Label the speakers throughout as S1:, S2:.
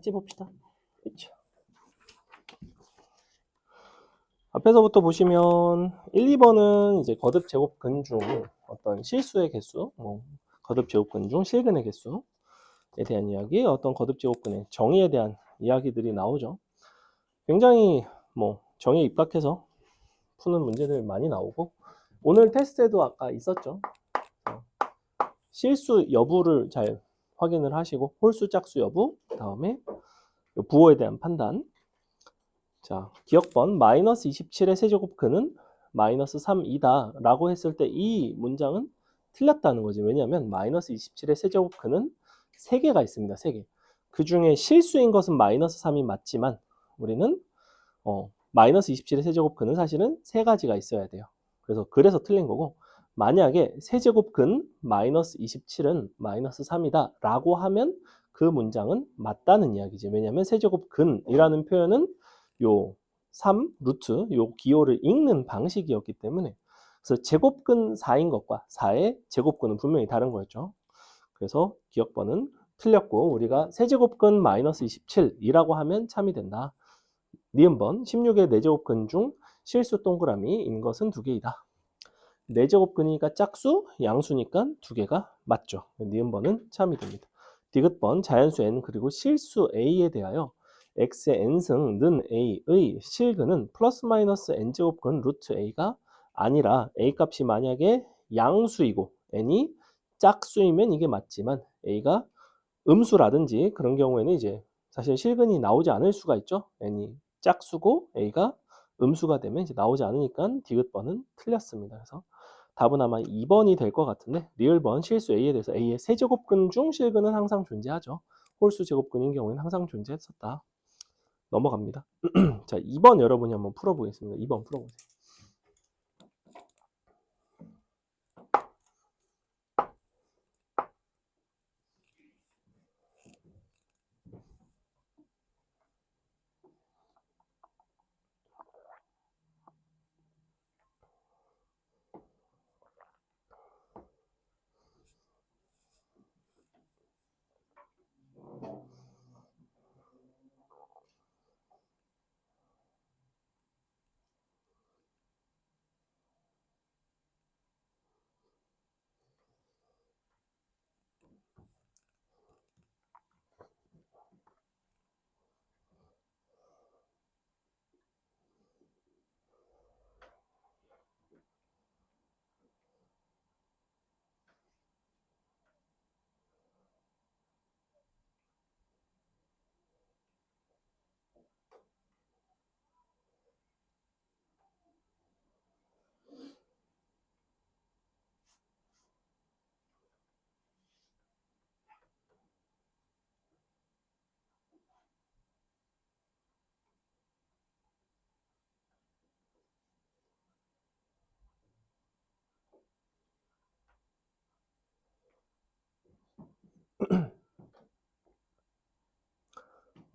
S1: 같이 봅시다. 그쵸. 앞에서부터 보시면 1, 2번은 이제 거듭 제곱근 중 어떤 실수의 개수, 거듭 제곱근 중 실근의 개수에 대한 이야기, 어떤 거듭 제곱근의 정의에 대한 이야기들이 나오죠. 굉장히 정의에 입각해서 푸는 문제들 많이 나오고, 오늘 테스트에도 아까 있었죠. 실수 여부를 잘 확인을 하시고, 홀수 짝수 여부, 그 다음에 부호에 대한 판단. 자, 기억번 마이너스 27의 세제곱근은 마이너스 3이다 라고 했을 때 이 문장은 틀렸다는 거지. 왜냐하면 마이너스 27의 세제곱근은 3개가 있습니다. 3개. 그 중에 실수인 것은 마이너스 3이 맞지만 우리는 마이너스 27의 세제곱근은 사실은 3가지가 있어야 돼요. 그래서 틀린 거고, 만약에 세제곱근 마이너스 27은 마이너스 3이다 라고 하면 그 문장은 맞다는 이야기지. 왜냐하면 세제곱근이라는 표현은 요 3, 루트, 요 기호를 읽는 방식이었기 때문에, 그래서 제곱근 4인 것과 4의 제곱근은 분명히 다른 거였죠. 그래서 기억번은 틀렸고, 우리가 세제곱근 마이너스 27이라고 하면 참이 된다. 니은번 16의 4제곱근 중 실수 동그라미인 것은 2개이다. 4제곱근이니까 짝수, 양수니까 2개가 맞죠. 니은번은 참이 됩니다. 디귿번 자연수 n 그리고 실수 a에 대하여 x의 n승 는 a의 실근은 플러스 마이너스 n제곱근 루트 a가 아니라 a 값이 만약에 양수이고 n이 짝수이면 이게 맞지만 a가 음수라든지 그런 경우에는 이제 사실 실근이 나오지 않을 수가 있죠. n이 짝수고 a가 음수가 되면 이제 나오지 않으니까 디귿번은 틀렸습니다. 그래서 답은 아마 2번이 될 것 같은데, 리을번 실수 a에 대해서 a의 세제곱근 중 실근은 항상 존재하죠. 홀수 제곱근인 경우에는 항상 존재했었다. 넘어갑니다. 자, 2번 여러분이 한번 풀어보겠습니다. 2번 풀어보세요.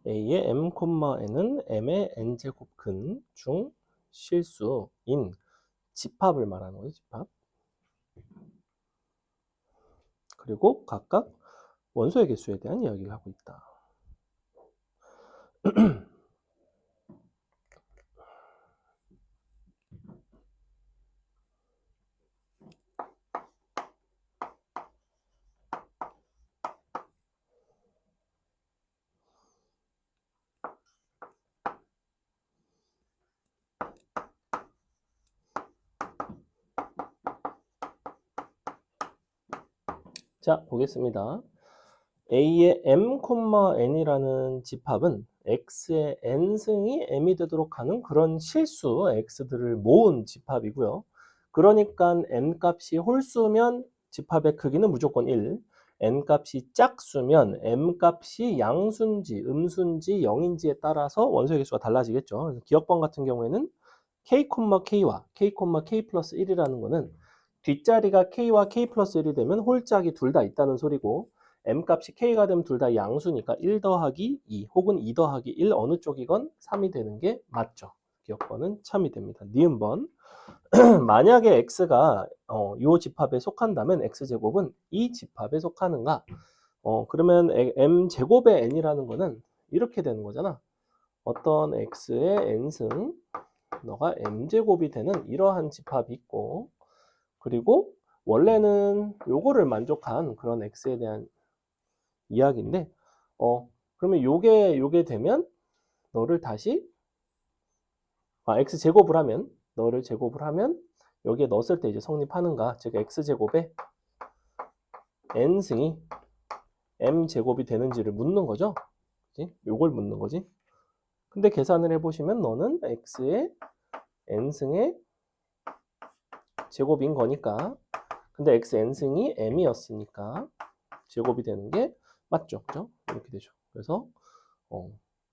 S1: a의 m, n은 m의 n제곱근 중 실수인 집합을 말하는 거죠. 집합. 그리고 각각 원소의 개수에 대한 이야기를 하고 있다. 자, 보겠습니다. a의 m, n이라는 집합은 x의 n승이 m이 되도록 하는 그런 실수 x들을 모은 집합이고요. 그러니까 n 값이 홀수면 집합의 크기는 무조건 1, n 값이 짝수면 m 값이 양수인지 음수인지 0인지에 따라서 원소의 개수가 달라지겠죠. 그래서 기억번 같은 경우에는 k, k와 k, k 플러스 1이라는 거는 뒷자리가 k와 k 플러스 1이 되면 홀짝이 둘 다 있다는 소리고, m값이 k가 되면 둘 다 양수니까 1 더하기 2 혹은 2 더하기 1 어느 쪽이건 3이 되는 게 맞죠. 기억번은 참이 됩니다. 니은번 만약에 x가 이 집합에 속한다면 x제곱은 이 집합에 속하는가? 그러면 m제곱의 n이라는 거는 이렇게 되는 거잖아. 어떤 x의 n승 너가 m제곱이 되는 이러한 집합이 있고, 그리고 원래는 요거를 만족한 그런 x에 대한 이야기인데, 그러면 요게 되면 너를 다시 x 제곱을 하면, 너를 제곱을 하면 여기에 넣었을 때 이제 성립하는가, 즉 x제곱에 n승이 m제곱이 되는지를 묻는 거죠. 그치? 요걸 묻는 거지. 근데 계산을 해보시면 너는 x의 n승의 제곱인 거니까, 근데 x n승이 m이었으니까 제곱이 되는 게 맞죠. 그죠? 이렇게 되죠. 그래서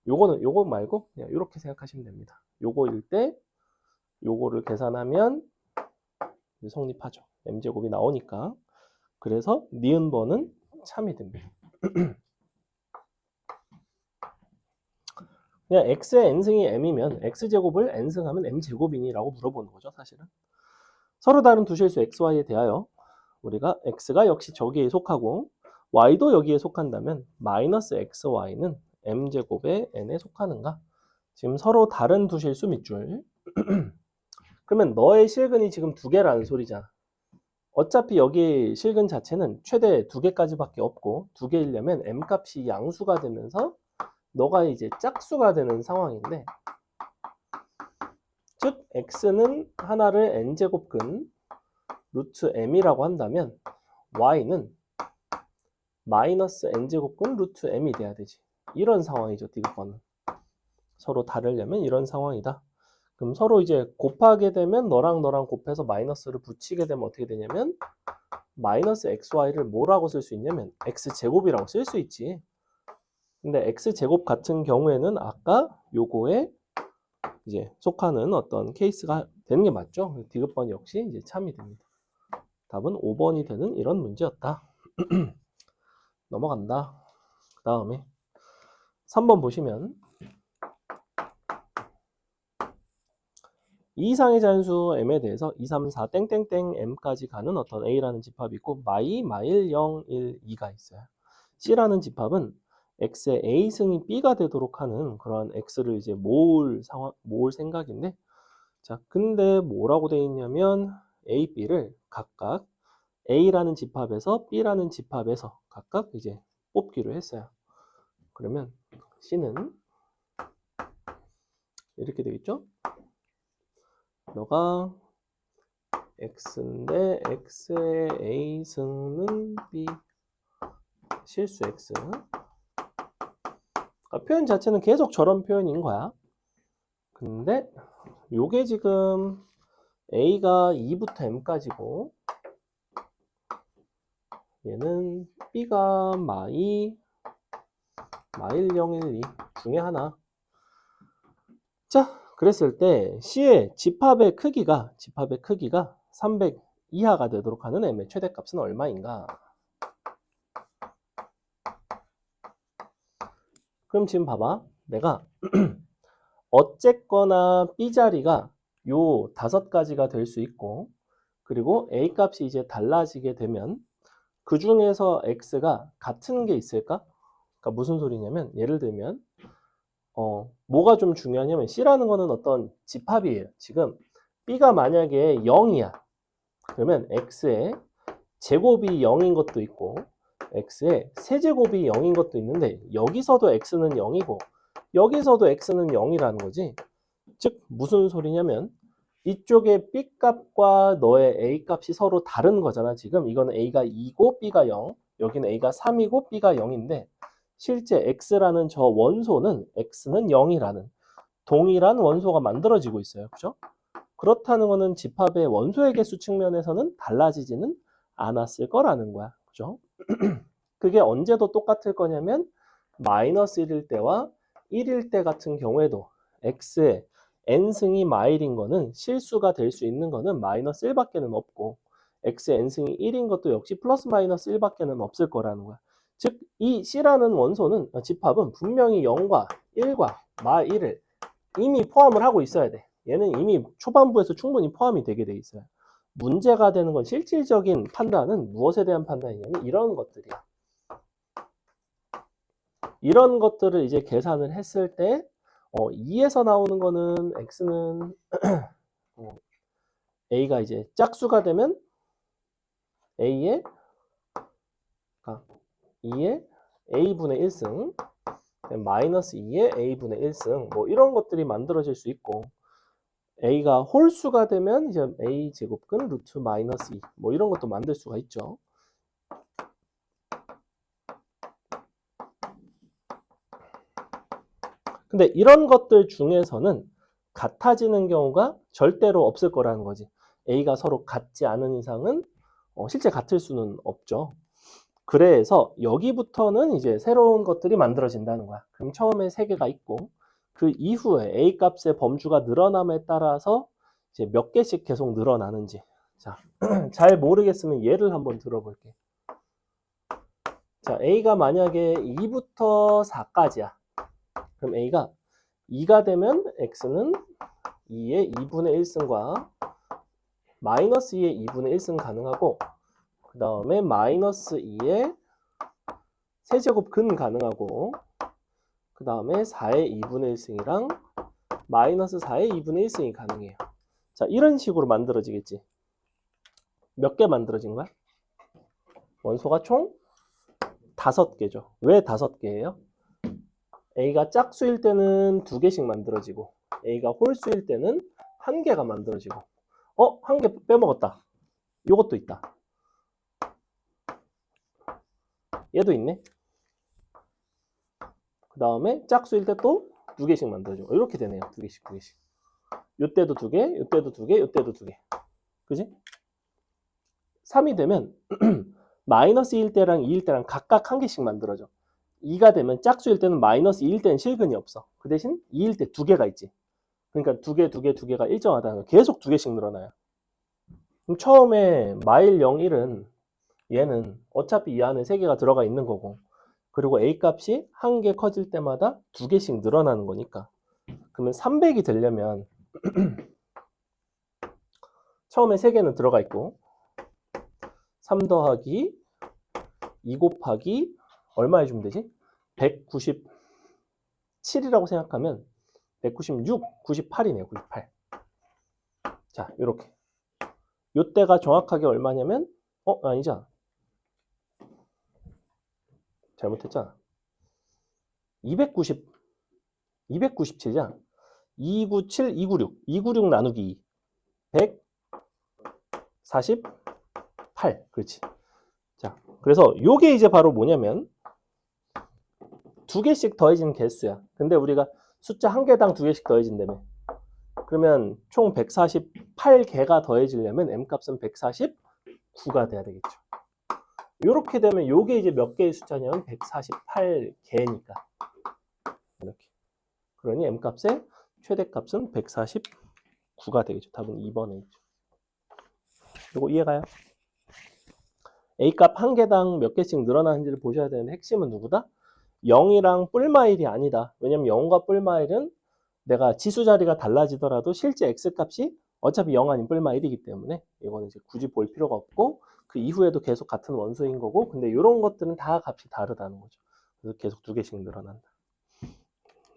S1: 요거 말고 그냥 이렇게 생각하시면 됩니다. 요거일 때 요거를 계산하면 성립하죠. m제곱이 나오니까. 그래서 니은번은 참이 됩니다. 그냥 x의 n승이 m이면 x제곱을 n승하면 m제곱이니? 라고 물어보는 거죠. 사실은. 서로 다른 두 실수 xy에 대하여 우리가 x가 역시 저기에 속하고 y도 여기에 속한다면 마이너스 xy는 m제곱의 n에 속하는가? 지금 서로 다른 두 실수 밑줄. 그러면 너의 실근이 지금 두 개라는 소리잖아. 어차피 여기 실근 자체는 최대 두 개까지밖에 없고, 두 개이려면 m 값이 양수가 되면서 너가 이제 짝수가 되는 상황인데, 즉 x는 하나를 n제곱근 루트 m이라고 한다면 y는 마이너스 n제곱근 루트 m이 돼야 되지. 이런 상황이죠. 디귿번은. 서로 다르려면 이런 상황이다. 그럼 서로 이제 곱하게 되면 너랑 곱해서 마이너스를 붙이게 되면 어떻게 되냐면 마이너스 xy를 뭐라고 쓸 수 있냐면 x제곱이라고 쓸 수 있지. 근데 x제곱 같은 경우에는 아까 요거에 이제 속하는 어떤 케이스가 되는 게 맞죠. 디귿번 역시 이제 참이 됩니다. 답은 5번이 되는 이런 문제였다. 넘어간다. 그 다음에 3번 보시면 이 이상의 자연수 m에 대해서 2, 3, 4 땡땡땡 m까지 가는 어떤 a라는 집합이 있고 마이, 마일, 0, 1, 2가 있어요. c라는 집합은 x의 a승이 b가 되도록 하는 그런 x를 이제 모을 생각인데, 자, 근데 뭐라고 돼 있냐면 a, b를 각각 a라는 집합에서 b라는 집합에서 각각 이제 뽑기로 했어요. 그러면 c는 이렇게 되겠죠? 너가 x인데 x의 a승은 b 실수 x. 그러니까 표현 자체는 계속 저런 표현인 거야. 근데 요게 지금 a가 2부터 m까지고 얘는 b가 마일 0, 1, 2 중에 하나. 자, 그랬을 때 c의 집합의 크기가 300 이하가 되도록 하는 m의 최대값은 얼마인가? 그럼 지금 봐봐. 내가 어쨌거나 b자리가 요 5가지가 될 수 있고, 그리고 a 값이 이제 달라지게 되면 그 중에서 x가 같은 게 있을까? 그러니까 무슨 소리냐면, 예를 들면 뭐가 좀 중요하냐면 c라는 거는 어떤 집합이에요. 지금 b가 만약에 0이야. 그러면 x의 제곱이 0인 것도 있고 x의 세제곱이 0인 것도 있는데, 여기서도 x는 0이고 여기서도 x는 0이라는 거지. 즉 무슨 소리냐면 이쪽에 b 값과 너의 a 값이 서로 다른 거잖아. 지금 이거는 a가 2고 b가 0, 여기는 a가 3이고 b가 0인데 실제 x라는 저 원소는 x는 0이라는 동일한 원소가 만들어지고 있어요. 그죠? 그렇다는 거는 집합의 원소의 개수 측면에서는 달라지지는 않았을 거라는 거야. 그죠? 그게 언제도 똑같을 거냐면 마이너스 1일 때와 1일 때 같은 경우에도 x의 n승이 마일인 거는 실수가 될 수 있는 거는 마이너스 1밖에는 없고, x의 n승이 1인 것도 역시 플러스 마이너스 1밖에는 없을 거라는 거야. 즉 이 c라는 원소는 집합은 분명히 0과 1과 마1을 이미 포함을 하고 있어야 돼. 얘는 이미 초반부에서 충분히 포함이 되게 돼 있어요. 문제가 되는 건 실질적인 판단은 무엇에 대한 판단이냐면 이런 것들이야. 이런 것들을 이제 계산을 했을 때 2에서 나오는 거는 x는 a가 이제 짝수가 되면 a의 2의 a분의 1승 마이너스 2의 a분의 1승 뭐 이런 것들이 만들어질 수 있고 a가 홀수가 되면 이제 a 제곱근 루트 마이너스 2 뭐 이런 것도 만들 수가 있죠. 근데 이런 것들 중에서는 같아지는 경우가 절대로 없을 거라는 거지. a가 서로 같지 않은 이상은 실제 같을 수는 없죠. 그래서 여기부터는 이제 새로운 것들이 만들어진다는 거야. 그럼 처음에 3개가 있고 그 이후에 a 값의 범주가 늘어남에 따라서 이제 몇 개씩 계속 늘어나는지. 자, 잘 모르겠으면 예를 한번 들어볼게. 자, a가 만약에 2부터 4까지야. 그럼 a가 2가 되면 x는 2의 2분의 1승과 마이너스 2의 2분의 1승 가능하고 그 다음에 마이너스 2의 세제곱 근 가능하고 그 다음에 4의 2분의 1승이랑 마이너스 4의 2분의 1승이 가능해요. 자, 이런 식으로 만들어지겠지. 몇 개 만들어진 거야? 원소가 총 5개죠. 왜 5개예요? A가 짝수일 때는 2개씩 만들어지고 A가 홀수일 때는 1개가 만들어지고 1개 빼먹었다. 요것도 있다. 얘도 있네. 그 다음에 짝수일 때 또 2개씩 만들어지고 이렇게 되네요. 2개씩 2개씩. 요때도 2개, 요때도 2개, 요때도 2개. 그지? 3이 되면 마이너스 1일 때랑 2일 때랑 각각 1개씩 만들어져. 2가 되면 짝수일 때는 마이너스 2일 때는 실근이 없어. 그 대신 2일 때 2개가 있지. 그러니까 2개, 2개, 2개가 일정하다는 거. 계속 2개씩 늘어나요. 그럼 처음에 마일 0, 1은 얘는 어차피 이 안에 3개가 들어가 있는 거고 그리고 A 값이 1개 커질 때마다 2개씩 늘어나는 거니까 그러면 300이 되려면 처음에 3개는 들어가 있고 3 더하기 2 곱하기 얼마 해주면 되지? 197이라고 생각하면 196, 98이네요. 98. 자, 요렇게. 요때가 정확하게 얼마냐면 아니잖아. 잘못했잖아. 297이잖아. 297, 296. 296 나누기 2. 148. 그렇지. 자, 그래서 요게 이제 바로 뭐냐면 2개씩 더해지는 개수야. 근데 우리가 숫자 1개당 2개씩 더해진다며. 그러면 총 148개가 더해지려면 m값은 149가 돼야 되겠죠. 이렇게 되면 요게 이제 몇 개의 숫자냐면 148개니까. 이렇게. 그러니 m값의 최대값은 149가 되겠죠. 답은 2번에 있죠. 요거 이해가요? A값 1개당 몇 개씩 늘어나는지를 보셔야 되는데 핵심은 누구다? 0이랑 뿔마일이 아니다. 왜냐면 0과 뿔마일은 내가 지수 자리가 달라지더라도 실제 x값이 어차피 0 아닌 뿔마일이기 때문에 이거는 이제 굳이 볼 필요가 없고 그 이후에도 계속 같은 원소인 거고 근데 이런 것들은 다 값이 다르다는 거죠. 그래서 계속 2개씩 늘어난다.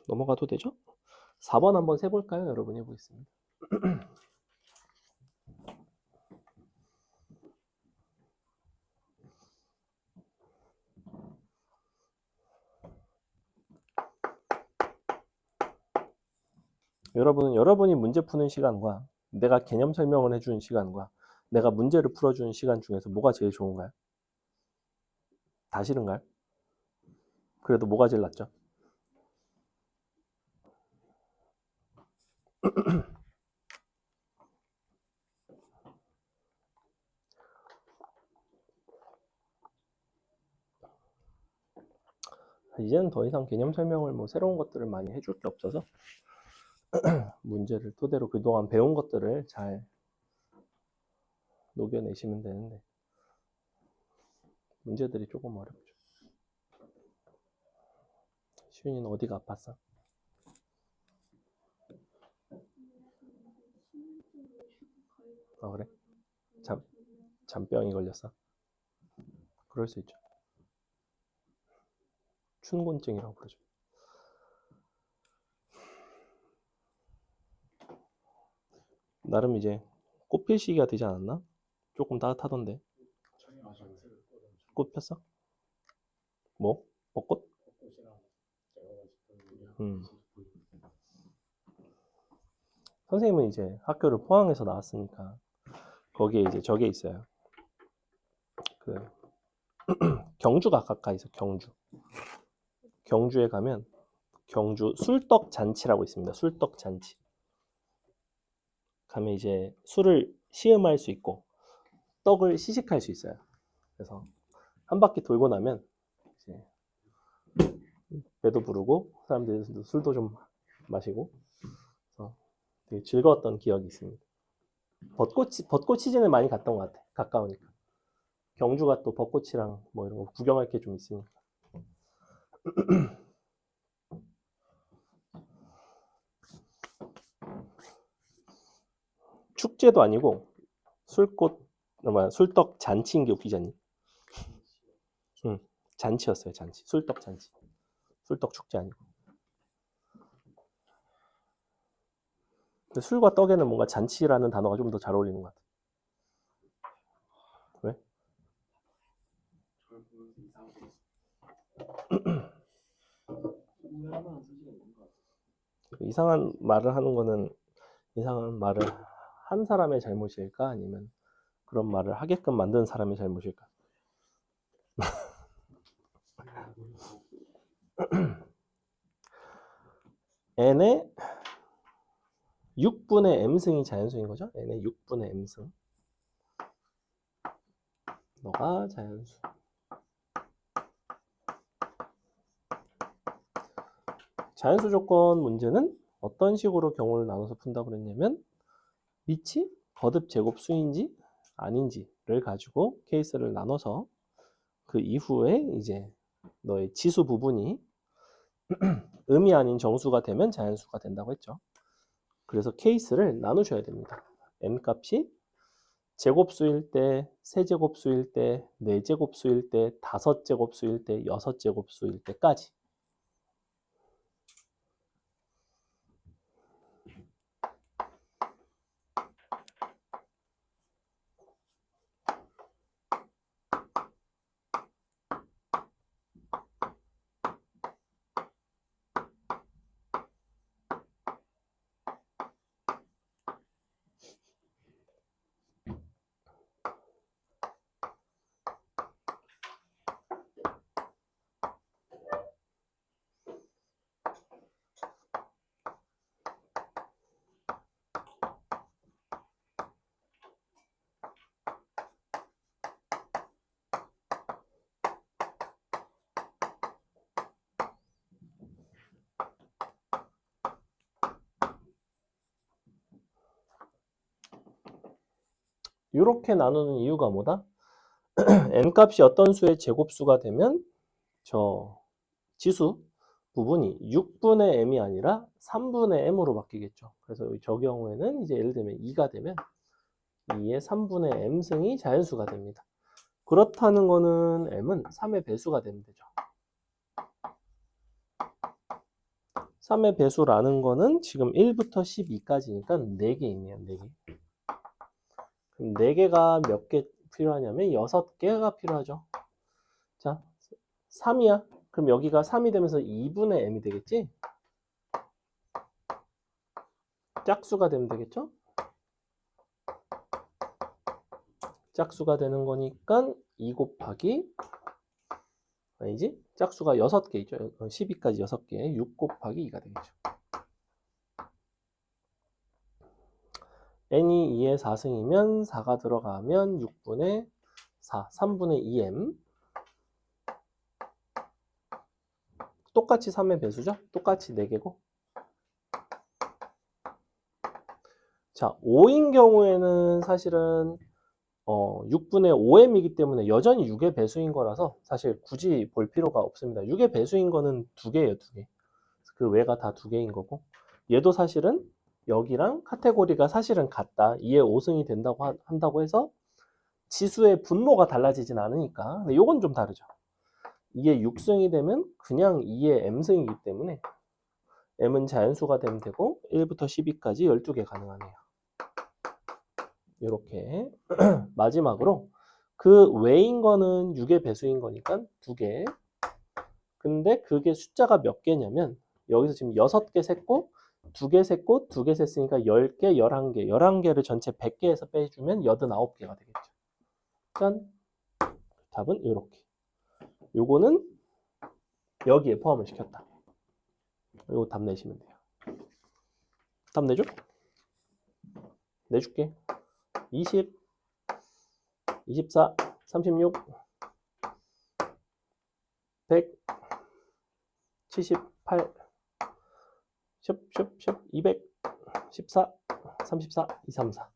S1: 넘어가도 되죠? 4번 한번 세볼까요? 여러분 해보겠습니다. 여러분은 여러분이 문제 푸는 시간과 내가 개념 설명을 해주는 시간과 내가 문제를 풀어주는 시간 중에서 뭐가 제일 좋은가요? 다 싫은가요? 그래도 뭐가 제일 낫죠? 이제는 더 이상 개념 설명을 뭐 새로운 것들을 많이 해줄 게 없어서 문제를 토대로 그동안 배운 것들을 잘 녹여내시면 되는데 문제들이 조금 어렵죠. 시윤이는 어디가 아팠어? 그래? 잠병이 걸렸어? 그럴 수 있죠. 춘곤증이라고 부르죠. 나름 이제 꽃필 시기가 되지 않았나? 조금 따뜻하던데. 꽃 폈어? 뭐? 벚꽃? 선생님은 이제 학교를 포항에서 나왔으니까 거기에 이제 저게 있어요. 그 경주가 가까이 있어. 경주에 가면 경주 술떡 잔치라고 있습니다. 술떡 잔치. 가면 이제 술을 시음할 수 있고 떡을 시식할 수 있어요. 그래서 한 바퀴 돌고 나면 이제 배도 부르고 사람들이 술도 좀 마시고 그래서 되게 즐거웠던 기억이 있습니다. 벚꽃 시즌에 많이 갔던 것 같아. 가까우니까. 경주가 또 벚꽃이랑 뭐 이런 거 구경할 게 좀 있으니까. 축제도 아니고 술떡 잔치인 게 웃기지 않니? 응, 잔치였어요. 잔치. 술떡 잔치. 술떡 축제 아니고. 근데 술과 떡에는 뭔가 잔치라는 단어가 좀 더 잘 어울리는 것 같아. 왜? 이상한 말을 하는 거는 이상한 말을 한 사람의 잘못일까? 아니면 그런 말을 하게끔 만든 사람의 잘못일까? n의 6분의 m승이 자연수인 거죠? n의 6분의 m승. 너가 자연수. 자연수 조건 문제는 어떤 식으로 경우를 나눠서 푼다고 그랬냐면 밑이 거듭 제곱수인지 아닌지를 가지고 케이스를 나눠서 그 이후에 이제 너의 지수 부분이 음이 아닌 정수가 되면 자연수가 된다고 했죠. 그래서 케이스를 나누셔야 됩니다. n 값이 제곱수일 때, 세제곱수일 때, 네제곱수일 때, 다섯제곱수일 때, 여섯제곱수일 때까지. 이렇게 나누는 이유가 뭐다? n 값이 어떤 수의 제곱수가 되면 저 지수 부분이 6분의 m이 아니라 3분의 m으로 바뀌겠죠. 그래서 저 경우에는 이제 예를 들면 2가 되면 2의 3분의 m승이 자연수가 됩니다. 그렇다는 거는 m은 3의 배수가 되면 되죠. 3의 배수라는 거는 지금 1부터 12까지니까 4개 있네요. 4개. 그럼 4개가 몇 개 필요하냐면 6개가 필요하죠. 자, 3이야. 그럼 여기가 3이 되면서 2분의 m이 되겠지? 짝수가 되면 되겠죠? 짝수가 되는 거니까 2 곱하기 아니지? 짝수가 6개 있죠. 12까지 6개. 6 곱하기 2가 되겠죠. n이 2의 4승이면 4가 들어가면 6분의 4, 3분의 2m. 똑같이 3의 배수죠? 똑같이 4개고. 자, 5인 경우에는 사실은 6분의 5m이기 때문에 여전히 6의 배수인 거라서 사실 굳이 볼 필요가 없습니다. 6의 배수인 거는 2개예요, 2개. 그 외가 다 2개인 거고. 얘도 사실은 여기랑 카테고리가 사실은 같다. 2의 5승이 된다고 한다고 해서 지수의 분모가 달라지진 않으니까. 근데 요건 좀 다르죠. 이게 6승이 되면 그냥 2의 m승이기 때문에 m은 자연수가 되면 되고 1부터 12까지 12개 가능하네요. 이렇게 마지막으로 그 외인 거는 6의 배수인 거니까 2개. 근데 그게 숫자가 몇 개냐면 여기서 지금 6개 셌고 2개 셌고 2개 셌으니까 10개, 11개. 11개를 전체 100개에서 빼주면 89개가 되겠죠. 짠! 답은 이렇게. 요거는 여기에 포함을 시켰다. 요거 답 내시면 돼요. 답 내줘? 내줄게. 20, 24, 36, 100, 78, 200, 14, 34, 234.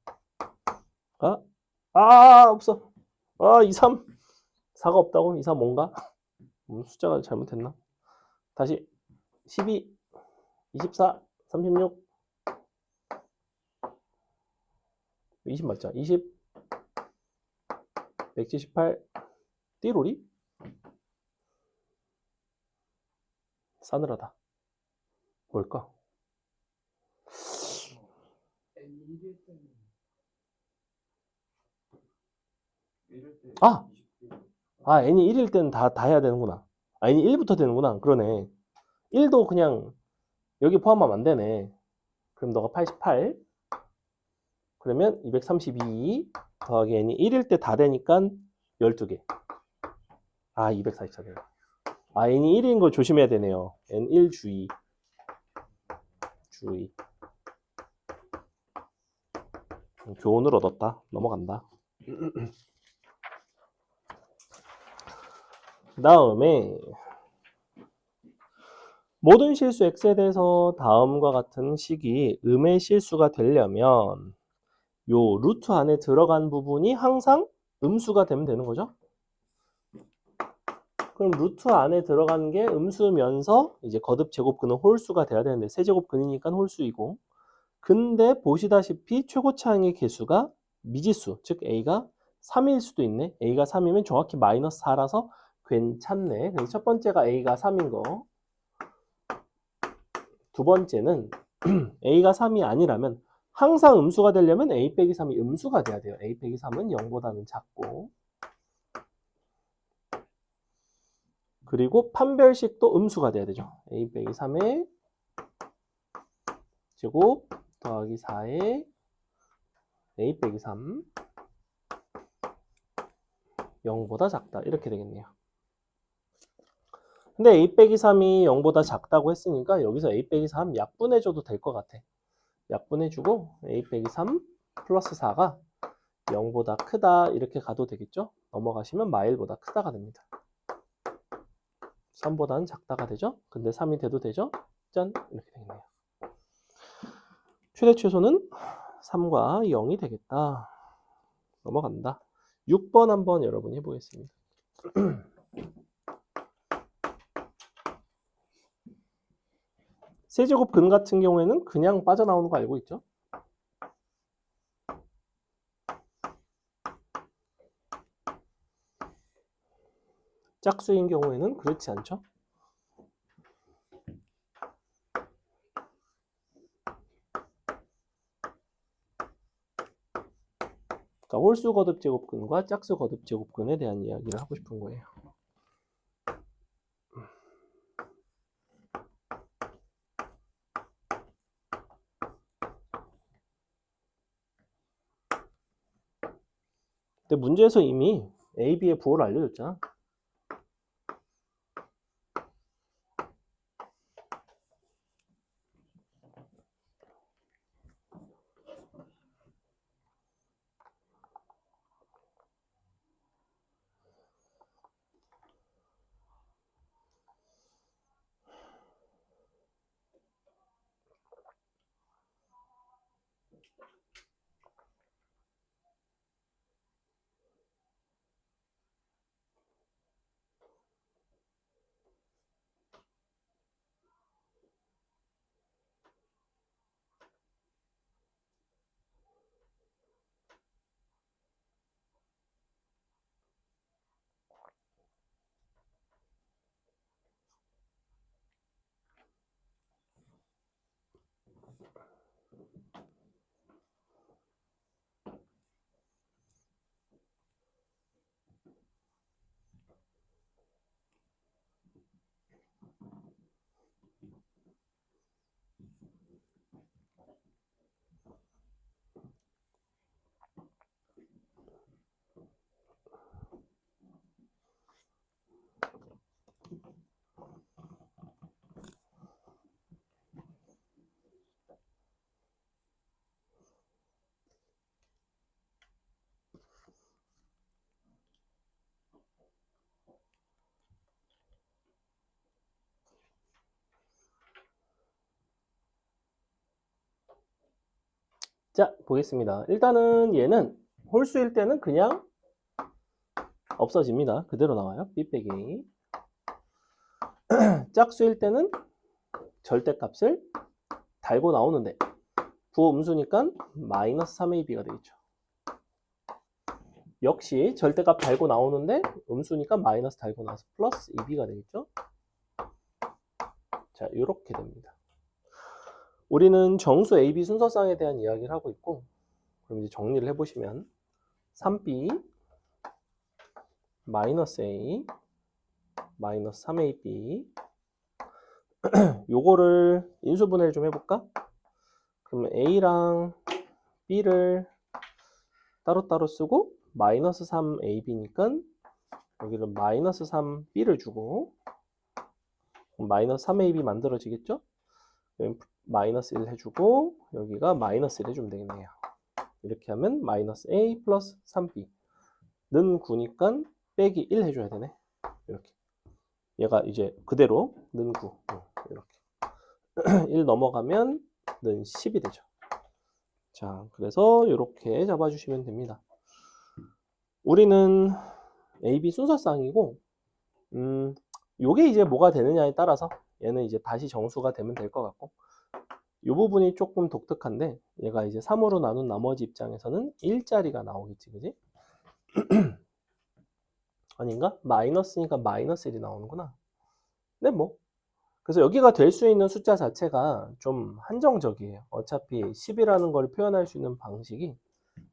S1: 없어. 23. 4가 없다고? 23 뭔가? 숫자가 잘못했나? 다시 12, 24, 36, 20 맞자. 20, 178, 띠로리? 싸늘하다. 뭘까? n이 1일 때는 다 해야 되는구나. n이 1부터 되는구나. 그러네. 1도 그냥 여기 포함하면 안 되네. 그럼 너가 88. 그러면 232 더하기 n이 1일 때 다 되니까 12개. 244개. n이 1인 걸 조심해야 되네요. n1 주의. 교훈을 얻었다. 넘어간다. 다음에 모든 실수 x에 대해서 다음과 같은 식이 음의 실수가 되려면 요 루트 안에 들어간 부분이 항상 음수가 되면 되는 거죠. 그럼 루트 안에 들어간 게 음수면서 이제 거듭 제곱근은 홀수가 돼야 되는데 세제곱근이니까 홀수이고, 근데 보시다시피 최고차항의 개수가 미지수, 즉 a가 3일 수도 있네. a가 3이면 정확히 마이너스 4라서 괜찮네. 그래서 첫 번째가 a가 3인 거. 두 번째는 a가 3이 아니라면 항상 음수가 되려면 a 빼기 3이 음수가 돼야 돼요. a 빼기 3은 0보다는 작고. 그리고 판별식도 음수가 돼야 되죠. a 빼기 3의 제곱 더하기 4의 a 빼기 3 0보다 작다. 이렇게 되겠네요. 근데 a 빼기 3이 0보다 작다고 했으니까 여기서 a 빼기 3 약분해줘도 될 것 같아. 약분해주고 a 빼기 3 플러스 4가 0보다 크다 이렇게 가도 되겠죠? 넘어가시면 마일보다 크다가 됩니다. 3보다는 작다가 되죠? 근데 3이 돼도 되죠? 짠! 이렇게 되겠네요. 최대 최소는 3과 0이 되겠다. 넘어간다. 6번 한번 여러분 해보겠습니다. 세제곱 근 같은 경우에는 그냥 빠져나오는 거 알고 있죠? 짝수인 경우에는 그렇지 않죠? 그러니까 홀수 거듭 제곱근과 짝수 거듭 제곱근에 대한 이야기를 하고 싶은 거예요. 근데 문제에서 이미 A, B의 부호를 알려줬잖아. 자, 보겠습니다. 일단은 얘는 홀수일 때는 그냥 없어집니다. 그대로 나와요. b 빼기 a. 짝수일 때는 절대값을 달고 나오는데 부음수니까 마이너스 3ab가 되겠죠. 역시 절대값 달고 나오는데 음수니까 마이너스 달고 나와서 플러스 2b가 되겠죠. 자, 이렇게 됩니다. 우리는 정수 AB 순서쌍에 대한 이야기를 하고 있고, 그럼 이제 정리를 해보시면 3b 마이너스 a 마이너스 3ab 요거를 인수분해를 좀 해볼까? 그러면 a랑 b를 따로따로 쓰고 마이너스 3ab니까 여기를 마이너스 3b를 주고 마이너스 3ab 만들어지겠죠? 마이너스 1 해주고 여기가 마이너스 1 해주면 되겠네요. 이렇게 하면 마이너스 a 플러스 3b 는 9니까 빼기 1 해줘야 되네. 이렇게 얘가 이제 그대로 는 9 이렇게 1 넘어가면 는 10이 되죠. 자, 그래서 이렇게 잡아주시면 됩니다. 우리는 AB 순서쌍이고 요게 이제 뭐가 되느냐에 따라서 얘는 이제 다시 정수가 되면 될 것 같고 이 부분이 조금 독특한데 얘가 이제 3으로 나눈 나머지 입장에서는 1자리가 나오겠지, 그지? 아닌가? 마이너스니까 마이너스 1이 나오는구나. 네, 뭐. 그래서 여기가 될 수 있는 숫자 자체가 좀 한정적이에요. 어차피 10이라는 걸 표현할 수 있는 방식이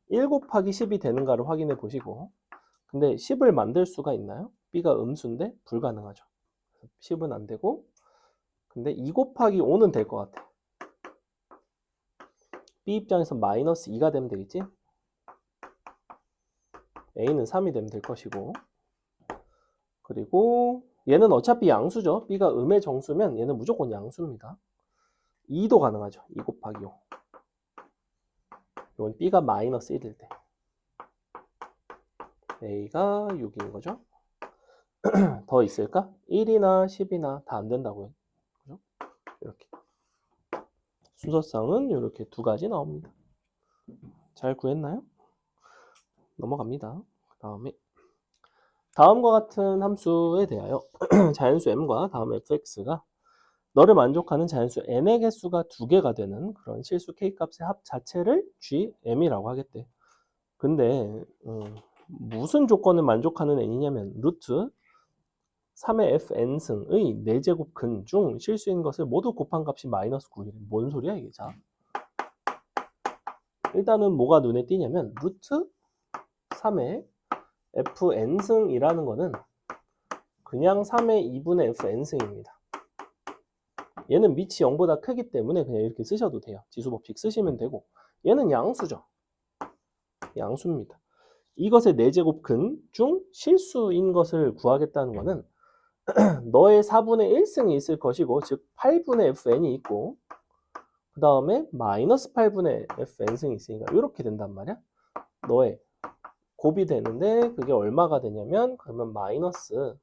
S1: 1 곱하기 10이 되는가를 확인해 보시고 근데 10을 만들 수가 있나요? b가 음수인데 불가능하죠. 10은 안 되고 근데 2 곱하기 5는 될 것 같아. b 입장에서 마이너스 2가 되면 되겠지? a는 3이 되면 될 것이고 그리고 얘는 어차피 양수죠. b가 음의 정수면 얘는 무조건 양수입니다. 2도 가능하죠. 2 곱하기 5. 이건 b가 마이너스 1일 때 a가 6인 거죠. 더 있을까? 1이나 10이나 다 안 된다고요. 그죠? 이렇게 순서쌍은 이렇게 두 가지 나옵니다. 잘 구했나요? 넘어갑니다. 그 다음에 다음과 같은 함수에 대하여 자연수 m과 다음 fx가 너를 만족하는 자연수 n의 개수가 2개가 되는 그런 실수 k값의 합 자체를 gm이라고 하겠대. 근데 무슨 조건을 만족하는 n이냐면 루트 3의 fn승의 4제곱 근 중 실수인 것을 모두 곱한 값이 마이너스 9일. 뭔 소리야 이게? 자, 일단은 뭐가 눈에 띄냐면 루트 3의 fn승이라는 거는 그냥 3의 2분의 fn승입니다. 얘는 밑이 0보다 크기 때문에 그냥 이렇게 쓰셔도 돼요. 지수법칙 쓰시면 되고 얘는 양수죠. 양수입니다. 이것의 4제곱 근 중 실수인 것을 구하겠다는 거는 너의 4분의 1승이 있을 것이고 즉 8분의 fn이 있고 그 다음에 마이너스 8분의 fn승이 있으니까 이렇게 된단 말이야. 너의 곱이 되는데 그게 얼마가 되냐면 그러면 마이너스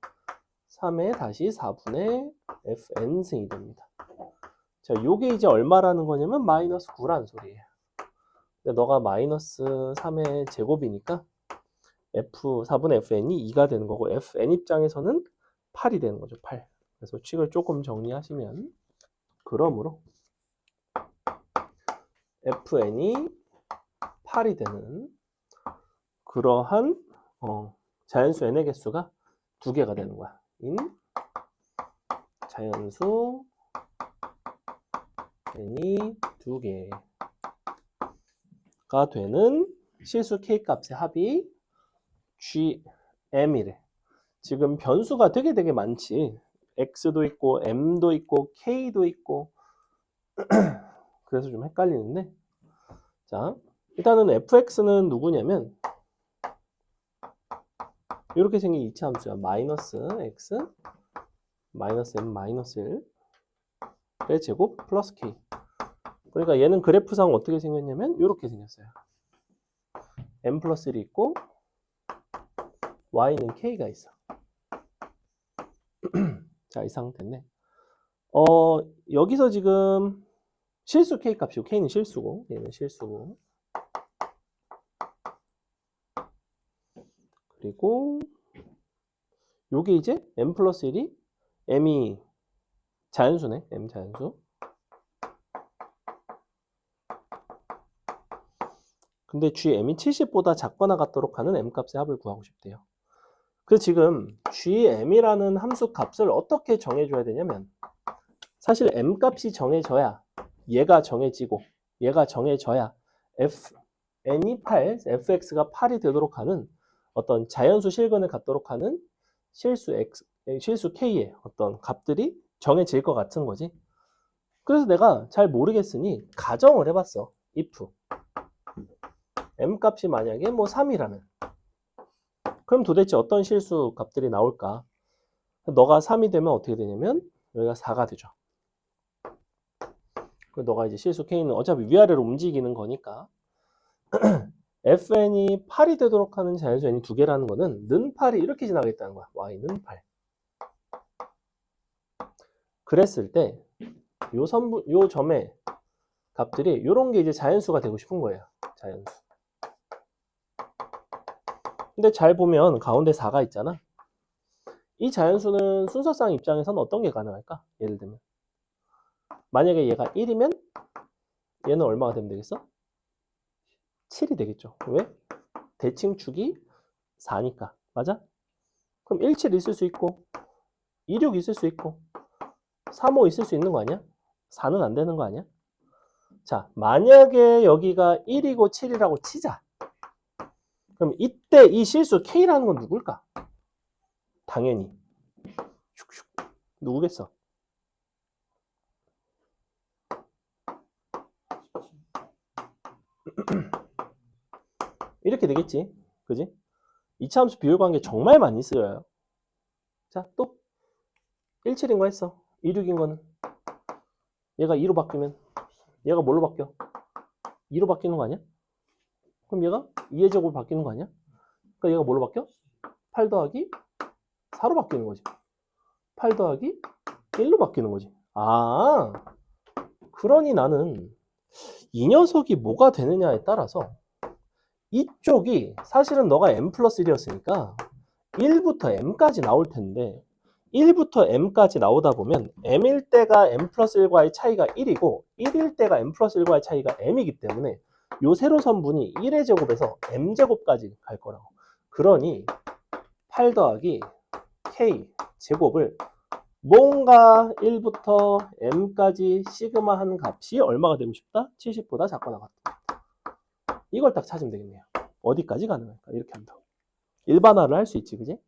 S1: 3의 다시 4분의 fn승이 됩니다. 자, 요게 이제 얼마라는 거냐면 마이너스 9란 소리예요. 근데 너가 마이너스 3의 제곱이니까 f 4분의 fn이 2가 되는 거고 fn 입장에서는 8이 되는 거죠. 8. 그래서 식을 조금 정리하시면 그러므로 fn이 8이 되는 그러한 자연수 n의 개수가 2개가 되는 거야. 인 자연수 n이 2개. 되는 실수 k 값의 합이 gm이래. 지금 변수가 되게 많지. x도 있고 m도 있고 k도 있고 그래서 좀 헷갈리는데, 자 일단은 fx는 누구냐면 이렇게 생긴 이차함수야. 마이너스 x 마이너스 m 마이너스 1의 제곱 플러스 k. 그러니까 얘는 그래프상 어떻게 생겼냐면 이렇게 생겼어요. m 플러스 1이 있고 y는 k가 있어. 자, 이 상태인데 여기서 지금 실수 k 값이고 k는 실수고 얘는 실수고, 그리고 요게 이제 m 플러스 1이 m이 자연수네. m 자연수. 근데 gm이 70보다 작거나 같도록 하는 m 값의 합을 구하고 싶대요. 그래서 지금 gm이라는 함수 값을 어떻게 정해줘야 되냐면, 사실 m 값이 정해져야 얘가 정해지고 얘가 정해져야 n이 8, fx가 8이 되도록 하는 어떤 자연수 실근을 갖도록 하는 실수 k의 어떤 값들이 정해질 것 같은 거지. 그래서 내가 잘 모르겠으니 가정을 해봤어. if m 값이 만약에 뭐 3이라면 그럼 도대체 어떤 실수 값들이 나올까? 너가 3이 되면 어떻게 되냐면 여기가 4가 되죠. 그리고 너가 이제 실수 k는 어차피 위아래로 움직이는 거니까 fn이 8이 되도록 하는 자연수 n이 2개라는 거는 는 8이 이렇게 지나가겠다는 거야. y는 8. 그랬을 때 요 점의 값들이 요런 게 이제 자연수가 되고 싶은 거예요. 자연수. 근데 잘 보면 가운데 4가 있잖아. 이 자연수는 순서상 입장에서는 어떤 게 가능할까? 예를 들면 만약에 얘가 1이면 얘는 얼마가 되면 되겠어? 7이 되겠죠. 왜? 대칭축이 4니까. 맞아? 그럼 1, 7 있을 수 있고 2, 6 있을 수 있고 3, 5 있을 수 있는 거 아니야? 4는 안 되는 거 아니야? 자, 만약에 여기가 1이고 7이라고 치자. 그럼 이때 이 실수 K라는 건 누굴까? 당연히 슉슉. 누구겠어? 이렇게 되겠지. 그지? 이차함수 비율관계 정말 많이 쓰여요. 자, 또 1, 7인 거 했어. 2, 6인 거는 얘가 2로 바뀌면 얘가 뭘로 바뀌어? 2로 바뀌는 거 아니야? 그럼 얘가 2의 제곱으로 바뀌는 거 아니야? 그러니까 얘가 뭘로 바뀌어? 8 더하기 4로 바뀌는 거지. 8 더하기 1로 바뀌는 거지. 아, 그러니 나는 이 녀석이 뭐가 되느냐에 따라서 이쪽이 사실은 너가 m 플러스 1이었으니까 1부터 m까지 나올 텐데 1부터 m까지 나오다 보면 m일 때가 m 플러스 1과의 차이가 1이고 1일 때가 m 플러스 1과의 차이가 m이기 때문에 요 세로선분이 1의 제곱에서 m제곱까지 갈 거라고. 그러니 8 더하기 k 제곱을 뭔가 1부터 m까지 시그마 하는 값이 얼마가 되고 싶다? 70보다 작거나 같다. 이걸 딱 찾으면 되겠네요. 어디까지 가능할까? 이렇게 한다. 일반화를 할 수 있지, 그지?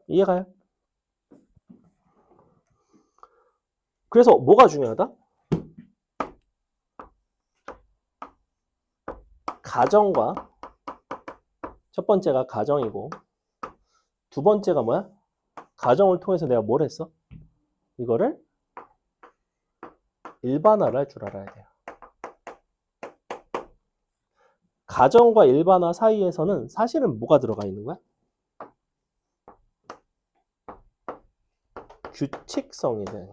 S1: 이해가요? 그래서 뭐가 중요하다? 가정과 첫 번째가 가정이고 두 번째가 뭐야? 가정을 통해서 내가 뭘 했어? 이거를 일반화를 할 줄 알아야 돼요. 가정과 일반화 사이에서는 사실은 뭐가 들어가 있는 거야? 규칙성이 돼.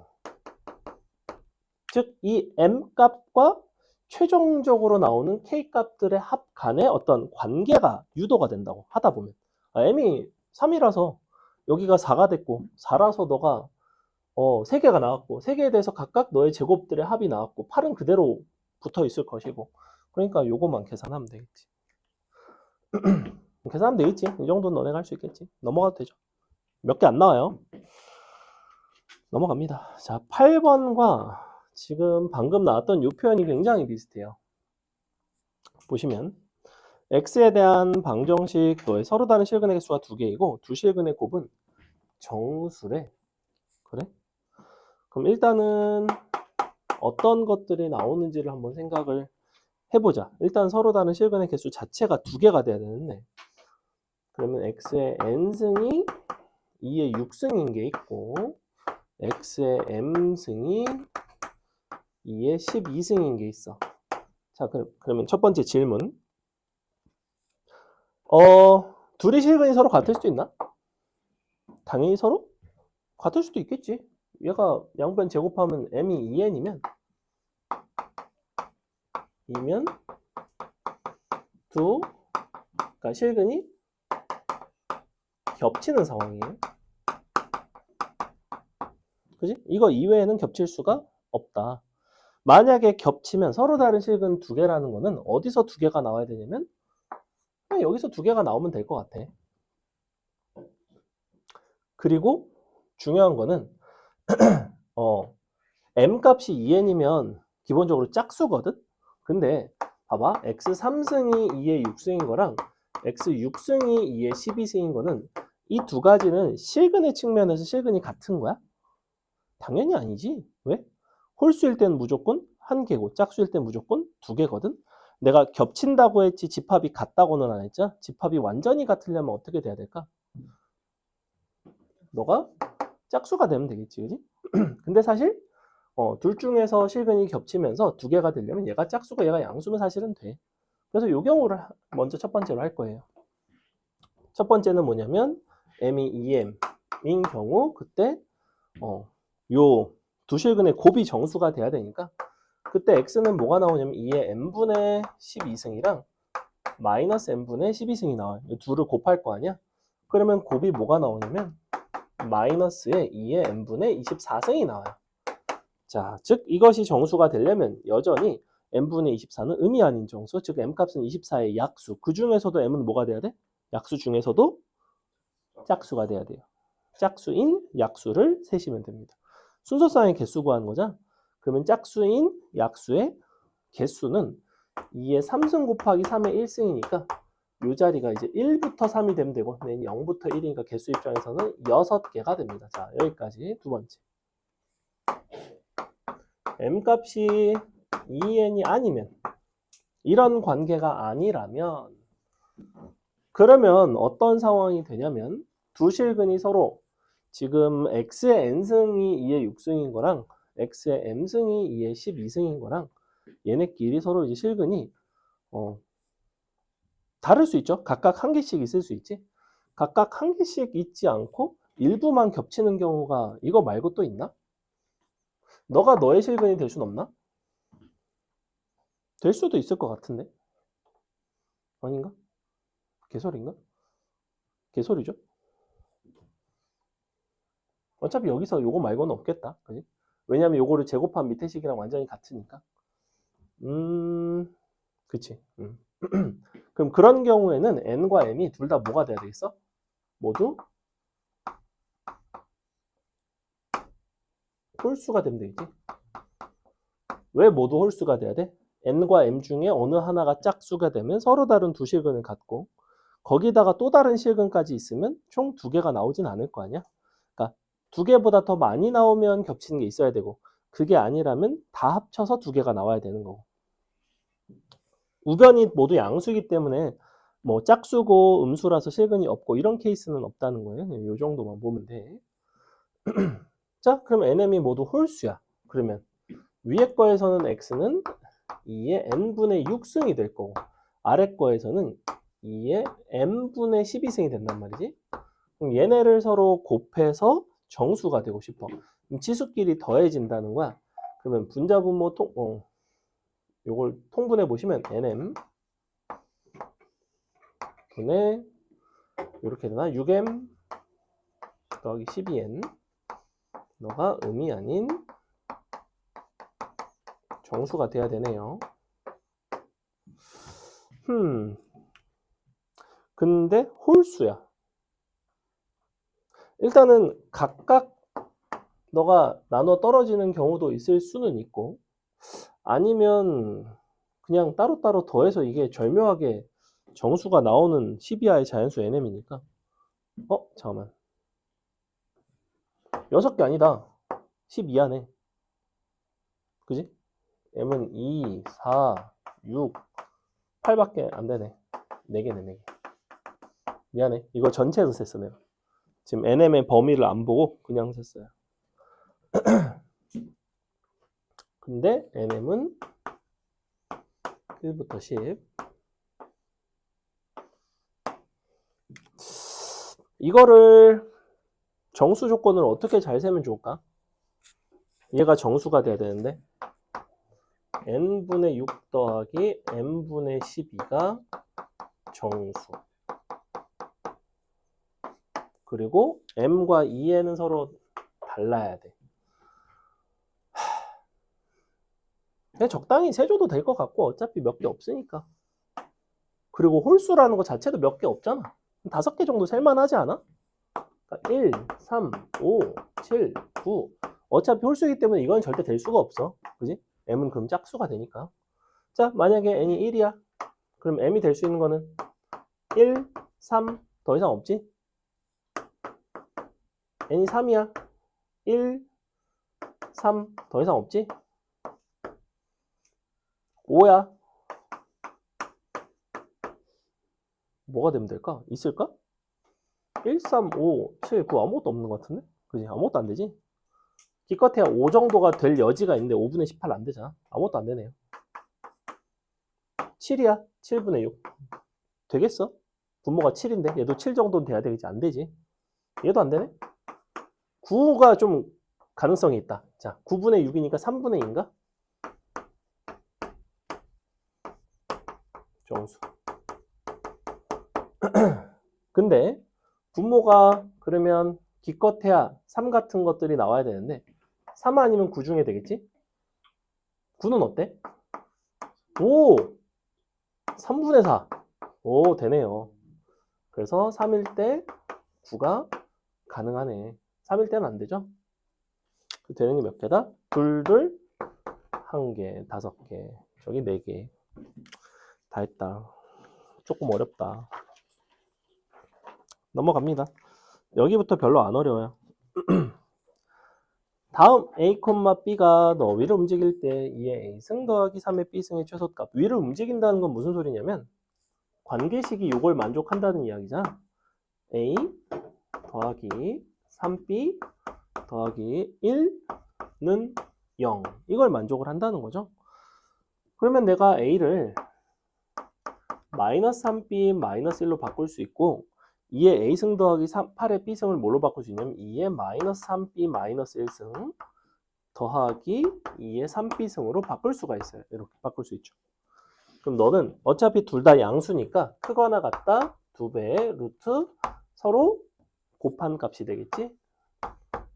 S1: 즉, 이 m값과 최종적으로 나오는 k값들의 합 간의 어떤 관계가 유도가 된다고 하다 보면. m이 3이라서 여기가 4가 됐고 4라서 너가 3개가 나왔고 3개에 대해서 각각 너의 제곱들의 합이 나왔고 8은 그대로 붙어 있을 것이고, 그러니까 요거만 계산하면 되겠지. 계산하면 되겠지. 이 정도는 너네가 할 수 있겠지. 넘어가도 되죠. 몇 개 안 나와요. 넘어갑니다. 자, 8번과 지금 방금 나왔던 이 표현이 굉장히 비슷해요. 보시면 x에 대한 방정식 너의 서로 다른 실근의 개수가 2개이고 두 실근의 곱은 정수래. 그래? 그럼 일단은 어떤 것들이 나오는지를 한번 생각을 해보자. 일단 서로 다른 실근의 개수 자체가 2개가 돼야 되는데 그러면 x의 n승이 2의 6승인 게 있고 x의 m승이 2의 12승인 게 있어. 자, 그러면 첫 번째 질문. 둘이 실근이 서로 같을 수도 있나? 당연히 서로 같을 수도 있겠지. 얘가 양변 제곱하면 m이 2n이면 그러니까 실근이 겹치는 상황이에요. 그지? 이거 이외에는 겹칠 수가 없다. 만약에 겹치면 서로 다른 실근 2개라는 거는 어디서 2개가 나와야 되냐면 그냥 여기서 2개가 나오면 될 것 같아. 그리고 중요한 거는 m 값이 2n이면 기본적으로 짝수거든? 근데 봐봐. x 3승이 2의 6승인 거랑 x 6승이 2의 12승인 거는 이 두 가지는 실근의 측면에서 실근이 같은 거야? 당연히 아니지. 왜? 홀수일 때는 무조건 1개고 짝수일 때는 무조건 2개거든? 내가 겹친다고 했지 집합이 같다고는 안 했죠? 집합이 완전히 같으려면 어떻게 돼야 될까? 너가 짝수가 되면 되겠지, 그지? 근데 사실 둘 중에서 실근이 겹치면서 2개가 되려면 얘가 짝수고 얘가 양수면 사실은 돼. 그래서 이 경우를 먼저 첫 번째로 할 거예요. 첫 번째는 뭐냐면 m이 2m인 경우 그때 요 두 실근의 곱이 정수가 돼야 되니까 그때 x는 뭐가 나오냐면 2의 n분의 12승이랑 마이너스 n분의 12승이 나와요. 이 둘을 곱할 거 아니야? 그러면 곱이 뭐가 나오냐면 마이너스의 2의 n분의 24승이 나와요. 자, 즉 이것이 정수가 되려면 여전히 n분의 24는 의미 아닌 정수, 즉 m값은 24의 약수. 그 중에서도 m은 뭐가 돼야 돼? 약수 중에서도 짝수가 돼야 돼요. 짝수인 약수를 세시면 됩니다. 순서상의 개수 구하는 거죠. 그러면 짝수인 약수의 개수는 2의 3승 곱하기 3의 1승이니까 이 자리가 이제 1부터 3이 되면 되고 0부터 1이니까 개수 입장에서는 6개가 됩니다. 자, 여기까지 두 번째. m값이 2n이 아니면 이런 관계가 아니라면 그러면 어떤 상황이 되냐면 두 실근이 서로 지금 x의 n승이 2의 6승인 거랑 x의 m승이 2의 12승인 거랑 얘네끼리 서로 이제 실근이 다를 수 있죠. 각각 한 개씩 있을 수 있지. 각각 한 개씩 있지 않고 일부만 겹치는 경우가 이거 말고 또 있나? 너가 너의 실근이 될 순 없나? 될 수도 있을 것 같은데. 아닌가? 개소리인가? 개소리죠. 어차피 여기서 요거 말고는 없겠다. 그지? 왜냐면 요거를 제곱한 밑에 식이랑 완전히 같으니까. 그치. 그럼 그런 경우에는 n과 m이 둘 다 뭐가 돼야 되겠어? 모두 홀수가 되면 되겠지. 왜 모두 홀수가 돼야 돼? n과 m 중에 어느 하나가 짝수가 되면 서로 다른 두 실근을 갖고 거기다가 또 다른 실근까지 있으면 총 2개가 나오진 않을 거 아니야? 그러니까 2개보다 더 많이 나오면 겹치는 게 있어야 되고 그게 아니라면 다 합쳐서 2개가 나와야 되는 거고. 우변이 모두 양수이기 때문에 뭐 짝수고 음수라서 실근이 없고 이런 케이스는 없다는 거예요. 이 정도만 보면 돼. 자, 그럼 nm이 모두 홀수야. 그러면 위에 거에서는 x는 2의 n분의 6승이 될 거고 아래 거에서는 2의 m분의 12승이 된단 말이지. 그럼 얘네를 서로 곱해서 정수가 되고 싶어. 그럼 치수끼리 더해진다는 거야. 그러면 분자분모 요걸 통분해 보시면 nm 분의 이렇게 되나? 6m 더하기 12n 너가 음이 아닌 정수가 돼야 되네요. 근데 홀수야. 일단은 각각 너가 나눠 떨어지는 경우도 있을 수는 있고 아니면 그냥 따로따로 더해서 이게 절묘하게 정수가 나오는 12하의 자연수 nm이니까 잠깐만 6개 아니다. 12하네. 그지? m은 2, 4, 6, 8밖에 안 되네. 4개네, 4개. 미안해. 이거 전체에서 셌어, 내가. 지금 nm의 범위를 안 보고 그냥 셌어요. 근데 nm은 1부터 10. 이거를 정수 조건을 어떻게 잘 세면 좋을까? 얘가 정수가 돼야 되는데 n분의 6 더하기 n분의 12가 정수. 그리고 m과 2n은 서로 달라야 돼. 그냥 적당히 세줘도 될 것 같고 어차피 몇 개 없으니까. 그리고 홀수라는 거 자체도 몇 개 없잖아. 5개 정도 셀만하지 않아? 그러니까 1, 3, 5, 7, 9. 어차피 홀수이기 때문에 이건 절대 될 수가 없어. 그지? m은 그럼 짝수가 되니까. 자, 만약에 n이 1이야. 그럼 m이 될 수 있는 거는 1, 3, 더 이상 없지? n이 3이야. 1, 3, 더 이상 없지? 5야. 뭐가 되면 될까? 있을까? 1, 3, 5, 7, 9 아무것도 없는 것 같은데? 그지? 아무것도 안 되지? 기껏해야 5 정도가 될 여지가 있는데 5분의 18 안 되잖아. 아무것도 안 되네요. 7이야. 7분의 6. 되겠어? 분모가 7인데 얘도 7 정도는 돼야 되겠지. 안 되지. 얘도 안 되네? 9가 좀 가능성이 있다. 자, 9분의 6이니까 3분의 2인가? 정수. 근데 분모가 그러면 기껏해야 3 같은 것들이 나와야 되는데 3 아니면 9 중에 되겠지? 9는 어때? 오! 3분의 4. 오, 되네요. 그래서 3일 때 9가 가능하네. 3일 때는 안 되죠? 되는 게 몇 개다? 둘, 1개, 5개, 저기 4개. 다 했다. 조금 어렵다. 넘어갑니다. 여기부터 별로 안 어려워요. 다음 a, b가 너 위를 움직일 때 2의 a승 더하기 3의 b승의 최소값. 위를 움직인다는 건 무슨 소리냐면 관계식이 이걸 만족한다는 이야기잖아. a 더하기 3b 더하기 1는 0. 이걸 만족을 한다는 거죠. 그러면 내가 a를 마이너스 3b 마이너스 1로 바꿀 수 있고 2의 a승 더하기 8의 b승을 뭘로 바꿀 수 있냐면 2의 마이너스 3b 마이너스 1승 더하기 2의 3b승으로 바꿀 수가 있어요. 이렇게 바꿀 수 있죠. 그럼 너는 어차피 둘 다 양수니까 크거나 같다 2배의 루트 서로 곱한 값이 되겠지?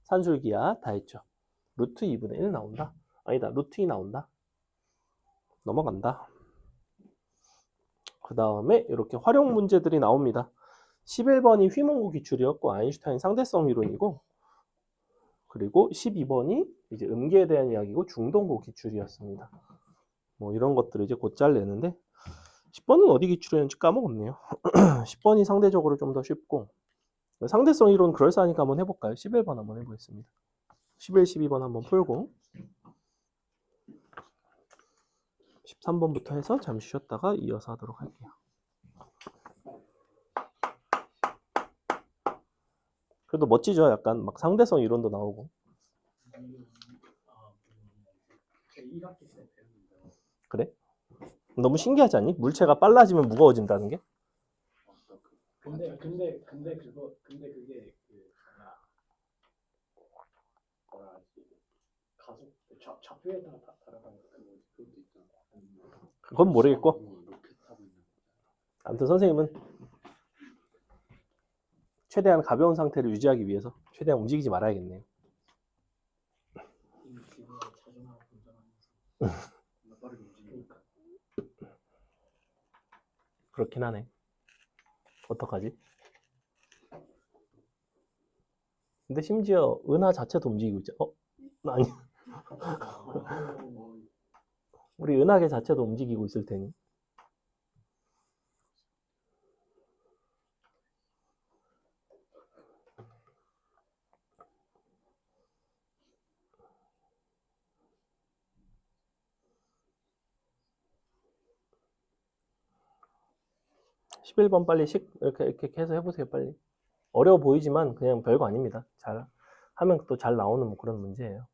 S1: 산술기하 다 했죠. 루트 2분의 1 나온다. 아니다. 루트 2 나온다. 넘어간다. 그 다음에 이렇게 활용 문제들이 나옵니다. 11번이 휘문구 기출이었고 아인슈타인 상대성 이론이고 그리고 12번이 이제 음계에 대한 이야기고 중동구 기출이었습니다. 뭐 이런 것들을 이제 곧잘 내는데 10번은 어디 기출이었는지 까먹었네요. 10번이 상대적으로 좀 더 쉽고 상대성 이론 그럴싸하니까 한번 해볼까요? 11번 한번 해보겠습니다. 11, 12번 한번 풀고 13번부터 해서 잠시 쉬었다가 이어서 하도록 할게요. 그래도 멋지죠? 약간 막 상대성 이론도 나오고. 그래? 너무 신기하지 않니? 물체가 빨라지면 무거워진다는 게?
S2: 근데 그게 뭐라 하지? 가속 좌표에 따라 다르다는 그것도 있잖아.
S1: 그건 모르겠고. 아무튼 선생님은 최대한 가벼운 상태를 유지하기 위해서 최대한 움직이지 말아야겠네요. 그렇긴 하네. 어떡하지? 근데 심지어 은하 자체도 움직이고 있죠. 아니. 우리 은하계 자체도 움직이고 있을 테니. (11번) 빨리 이렇게 해서 해보세요, 빨리. 어려워 보이지만 그냥 별거 아닙니다. 잘 하면 또 잘 나오는 뭐 그런 문제예요.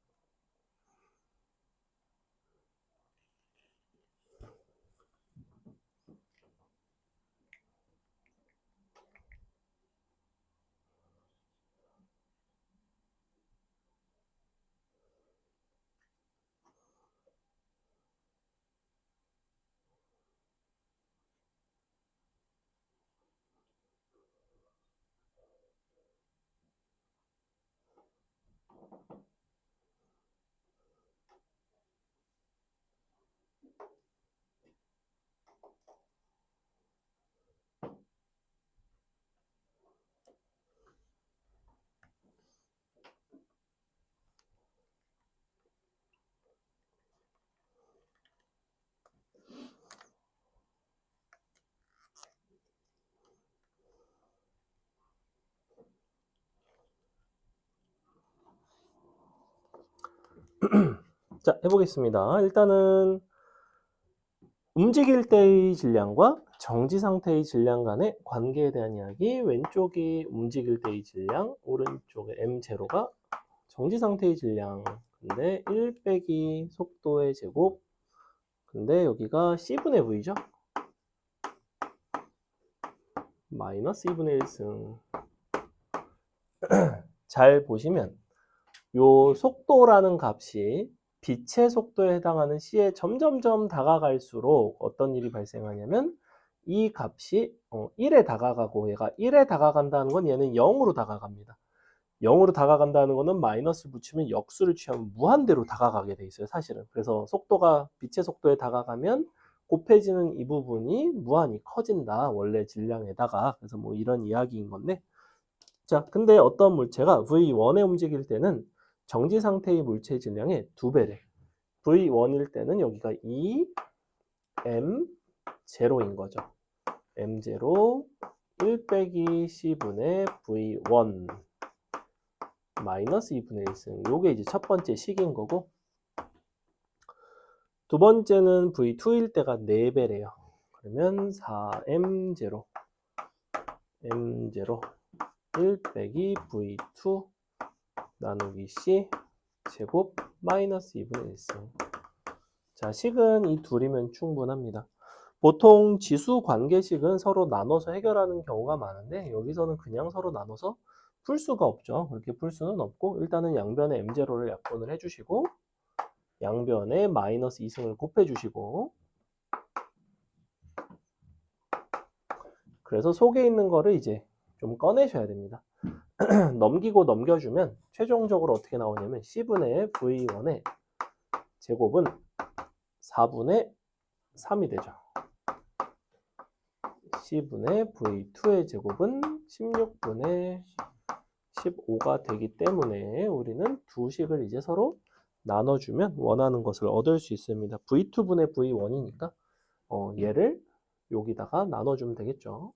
S1: 자, 해보겠습니다. 일단은 움직일 때의 질량과 정지 상태의 질량 간의 관계에 대한 이야기. 왼쪽이 움직일 때의 질량, 오른쪽에 m0가 정지 상태의 질량. 근데 1 빼기 속도의 제곱. 근데 여기가 c분의 v죠. 마이너스 2분의 1승. 잘 보시면 요 속도라는 값이 빛의 속도에 해당하는 c에 점점점 다가갈수록 어떤 일이 발생하냐면 이 값이 1에 다가가고, 얘가 1에 다가간다는 건 얘는 0으로 다가갑니다. 0으로 다가간다는 거는 마이너스를 붙이면 역수를 취하면 무한대로 다가가게 돼 있어요, 사실은. 그래서 속도가 빛의 속도에 다가가면 곱해지는 이 부분이 무한히 커진다, 원래 질량에다가. 그래서 뭐 이런 이야기인 건데, 자, 근데 어떤 물체가 V1에 움직일 때는 정지 상태의 물체 질량의 2배래. V1일 때는 여기가 2m0인 거죠. m0 1 빼기 c분의 v1 마이너스 2분의 1승. 요게 이제 첫 번째 식인 거고, 두 번째는 v2일 때가 4배래요. 그러면 4m0 m0 1 빼기 v2 나누기 c 제곱 마이너스 2분의 1승. 자, 식은 이 둘이면 충분합니다. 보통 지수 관계식은 서로 나눠서 해결하는 경우가 많은데 여기서는 그냥 서로 나눠서 풀 수가 없죠. 그렇게 풀 수는 없고, 일단은 양변에 m0를 약분을 해주시고 양변에 마이너스 2승을 곱해주시고, 그래서 속에 있는 거를 이제 좀 꺼내셔야 됩니다. 넘기고 넘겨주면 최종적으로 어떻게 나오냐면 c분의 v1의 제곱은 4분의 3이 되죠. c분의 v2의 제곱은 16분의 15가 되기 때문에 우리는 두 식을 이제 서로 나눠주면 원하는 것을 얻을 수 있습니다. v2분의 v1이니까 얘를 여기다가 나눠주면 되겠죠.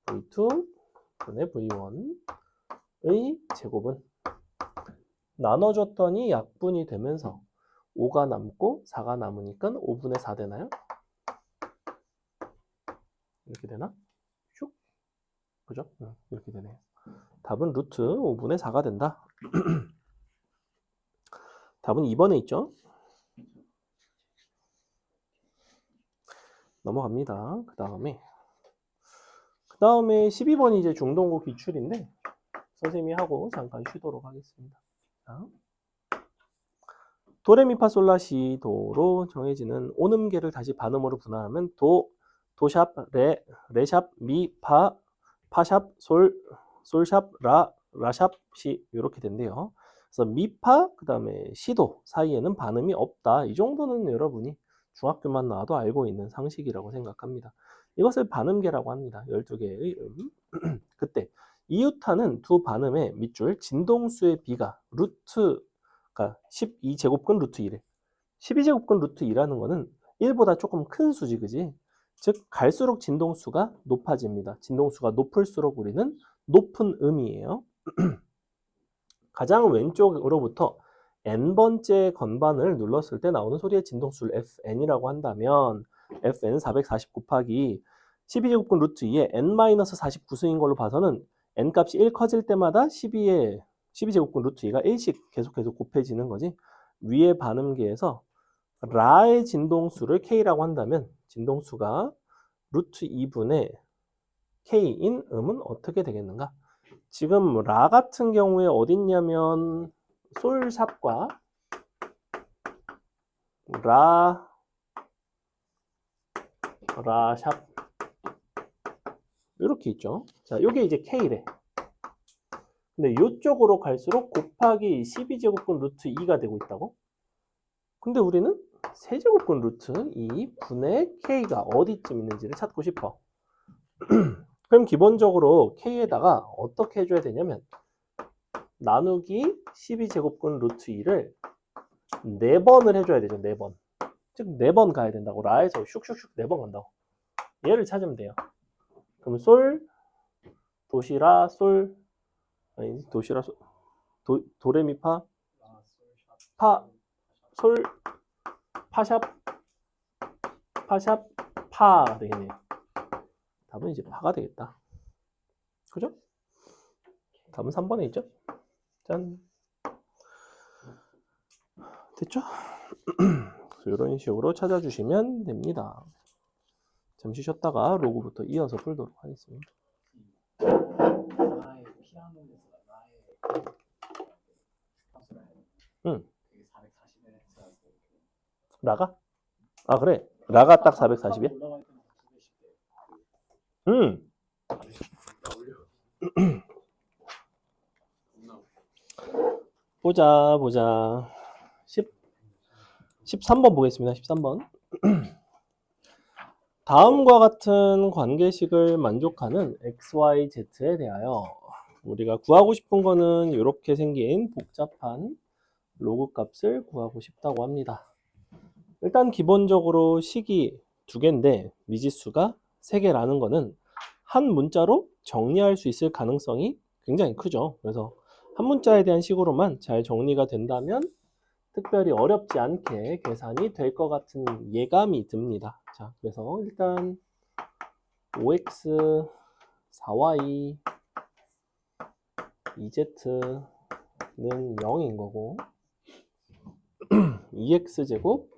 S1: v2분의 v1의 제곱은 나눠줬더니 약분이 되면서 5가 남고 4가 남으니까 5분의 4 되나요? 이렇게 되나? 슉. 그죠? 이렇게 되네요. 답은 루트 5분의 4가 된다. 답은 2번에 있죠? 넘어갑니다. 그 다음에 12번이 이제 중동고 기출인데 선생님이 하고 잠깐 쉬도록 하겠습니다. 자. 도레미파솔라시도로 정해지는 오음계를 다시 반음으로 분할하면 도샵, 레샵, 미, 파샵, 솔샵, 라샵, 시 이렇게 된대요. 그래서 미파, 그 다음에 시도 사이에는 반음이 없다. 이 정도는 여러분이 중학교만 나와도 알고 있는 상식이라고 생각합니다. 이것을 반음계라고 합니다. 12개의 그때 이웃하는 두 반음의 밑줄 진동수의 비가 루트, 그러니까 12제곱근 루트 1에 12제곱근 루트 2라는 거는 1보다 조금 큰 수지, 그지? 즉 갈수록 진동수가 높아집니다. 진동수가 높을수록 우리는 높은 음이에요. 가장 왼쪽으로부터 n번째 건반을 눌렀을 때 나오는 소리의 진동수를 fn이라고 한다면 fn 440 곱하기 12제곱근 루트 2의 n-40 구수인 걸로 봐서는 n 값이 1 커질 때마다 12제곱근 루트 2가 1씩 계속해서 곱해지는 거지. 위의 반음계에서 라의 진동수를 k라고 한다면 진동수가 루트 2분의 k인 음은 어떻게 되겠는가? 지금 라 같은 경우에 어딨냐면 솔샵과 라샵 이렇게 있죠. 자, 요게 이제 k래. 근데 이쪽으로 갈수록 곱하기 12제곱근 루트 2가 되고 있다고? 근데 우리는 세제곱근 루트 2 분의 k가 어디쯤 있는지를 찾고 싶어. 그럼 기본적으로 k에다가 어떻게 해줘야 되냐면 나누기 12제곱근 루트 2를 4번을 해줘야 되죠. 4번. 즉 4번 가야 된다고. 라에서 슉슉슉 4번 간다고. 얘를 찾으면 돼요. 그럼 솔, 도시라, 솔, 아니 도시라, 솔, 도레미파, 파, 솔, 파샵, 파샵, 파가 되겠네요. 답은 이제 파가 되겠다. 그죠? 답은 3번에 있죠? 짠. 됐죠? 이런 식으로 찾아주시면 됩니다. 잠시 쉬었다가 로그부터 이어서 풀도록 하겠습니다.
S2: 나의 피아노에서 나의 가수를 해.
S1: 응.
S2: 그게 440에 했어요.
S1: 라가? 아 그래. 라가 딱 440이야?
S2: 올라갈 때는 210대.
S1: 응. 보자. 13번 보겠습니다. 13번. 다음과 같은 관계식을 만족하는 XYZ에 대하여 우리가 구하고 싶은 거는 이렇게 생긴 복잡한 로그 값을 구하고 싶다고 합니다. 일단 기본적으로 식이 2개인데 미지수가 3개라는 거는 한 문자로 정리할 수 있을 가능성이 굉장히 크죠. 그래서 한 문자에 대한 식으로만 잘 정리가 된다면 특별히 어렵지 않게 계산이 될 것 같은 예감이 듭니다. 자, 그래서 일단 5x 4y 2z는 0인 거고 2x제곱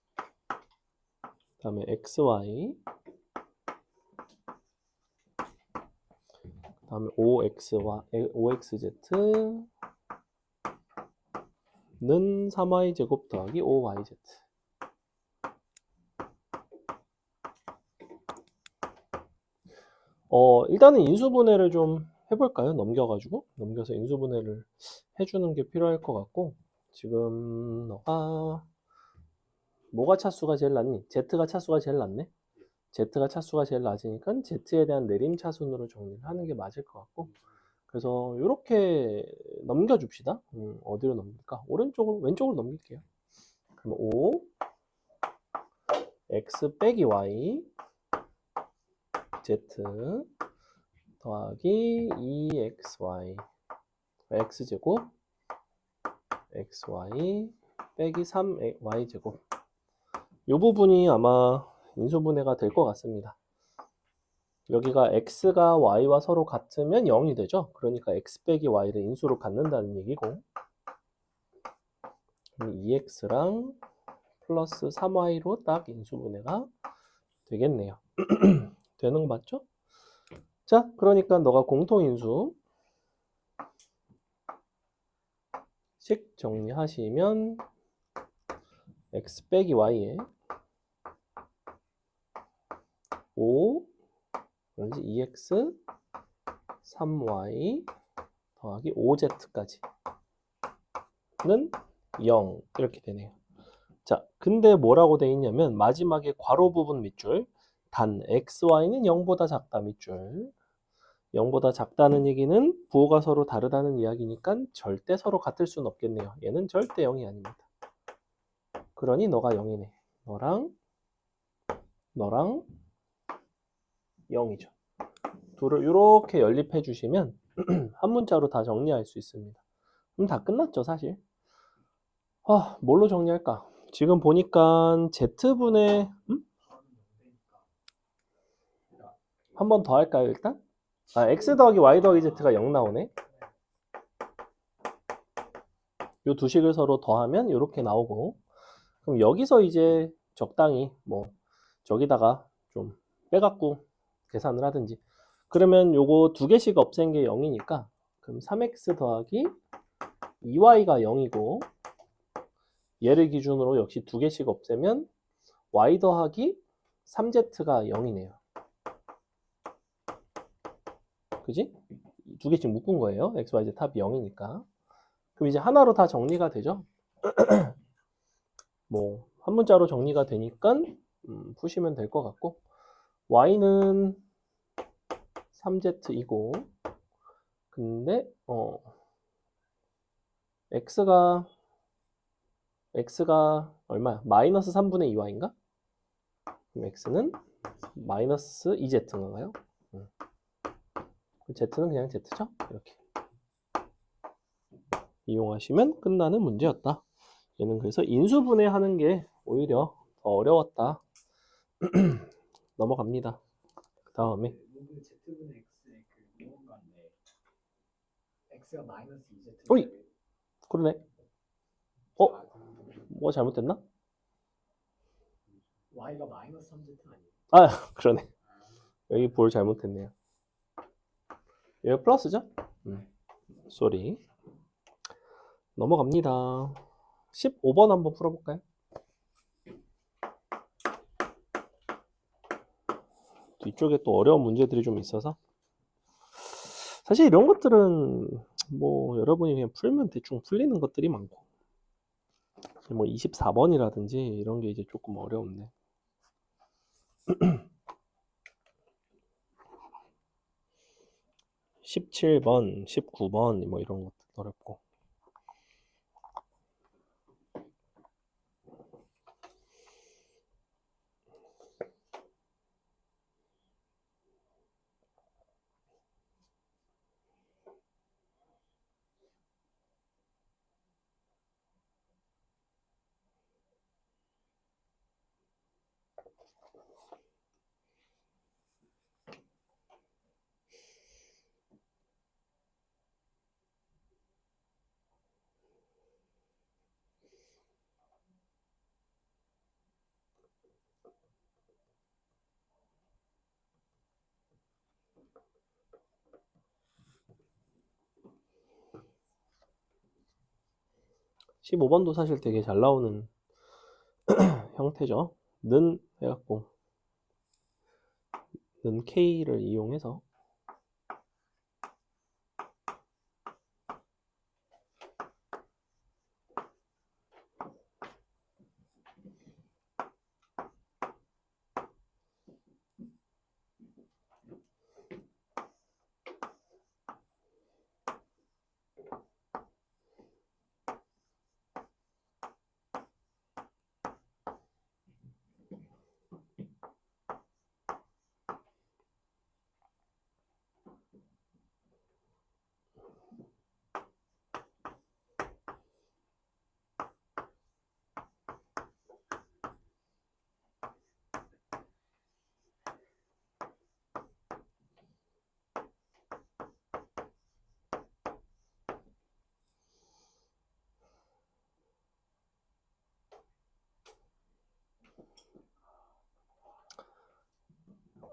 S1: 그 다음에 xy 그 다음에 5xz는 3y제곱 더하기 5yz. 일단은 인수분해를 좀 해볼까요? 넘겨서 인수분해를 해주는 게 필요할 것 같고, 지금 너가 뭐가 차수가 제일 낫니? Z가 차수가 제일 낫네? Z가 차수가 제일 낮으니까 Z에 대한 내림차순으로 정리를 하는 게 맞을 것 같고, 그래서 이렇게 넘겨줍시다. 어디로 넘길까? 왼쪽으로 넘길게요. 그럼 5 x 빼기 y z 더하기 2xy x제곱 xy 빼기 3y제곱 이 부분이 아마 인수분해가 될 것 같습니다. 여기가 x가 y와 서로 같으면 0이 되죠. 그러니까 x 빼기 y를 인수로 갖는다는 얘기고 2x랑 플러스 3y로 딱 인수분해가 되겠네요. 되는 거 맞죠? 자, 그러니까 너가 공통인수 식 정리하시면 x 빼기 y에 5 그런지 2x 3y 더하기 5z까지는 0 이렇게 되네요. 자, 근데 뭐라고 돼 있냐면 마지막에 괄호 부분 밑줄 단 xy는 0보다 작다 밑줄 0보다 작다는 얘기는 부호가 서로 다르다는 이야기니까 절대 서로 같을 수는 없겠네요. 얘는 절대 0이 아닙니다. 그러니 너가 0이네. 너랑 0이죠. 둘을 이렇게 연립해 주시면 한 문자로 다 정리할 수 있습니다. 그럼 다 끝났죠, 사실. 뭘로 정리할까? 지금 보니까 Z분의 한 번 더 할까요, 일단? X 더하기 Y 더하기 Z가 0 나오네. 요 두 식을 서로 더하면 이렇게 나오고, 그럼 여기서 이제 적당히 뭐 저기다가 좀 빼갖고 계산을 하든지. 그러면 요거 두 개씩 없앤 게 0이니까 그럼 3x 더하기 2y가 0이고, 얘를 기준으로 역시 두 개씩 없애면 y 더하기 3z가 0이네요. 그지? 두 개씩 묶은 거예요. x, y, z 합이 0이니까. 그럼 이제 하나로 다 정리가 되죠. 뭐 한 문자로 정리가 되니까 푸시면 될 것 같고, y는 3z이고, 근데 x가 얼마야? 마이너스 3분의 2y인가? 그럼 x는 마이너스 2z인가요? z는 그냥 z죠? 이렇게 이용하시면 끝나는 문제였다. 얘는 그래서 인수분해하는 게 오히려 더 어려웠다. 넘어갑니다. 그 다음에
S2: Z분의 X의 그 무언가인데 X가 마이너스 2Z
S1: 어이! 그러네. 뭐가 잘못됐나?
S2: Y가 마이너스 3Z 아니에요?
S1: 그러네. 여기 볼 잘못했네요. 여기 플러스죠? 쏘리. 넘어갑니다. 15번 한번 풀어볼까요? 뒤쪽에 또 어려운 문제들이 좀 있어서, 사실 이런 것들은 뭐 여러분이 그냥 풀면 대충 풀리는 것들이 많고, 뭐 24번이라든지 이런 게 이제 조금 어려운데. 17번, 19번 뭐 이런 것들 어렵고. 십 15번도 사실 되게 잘 나오는 형태죠. 는 해갖고 는 K를 이용해서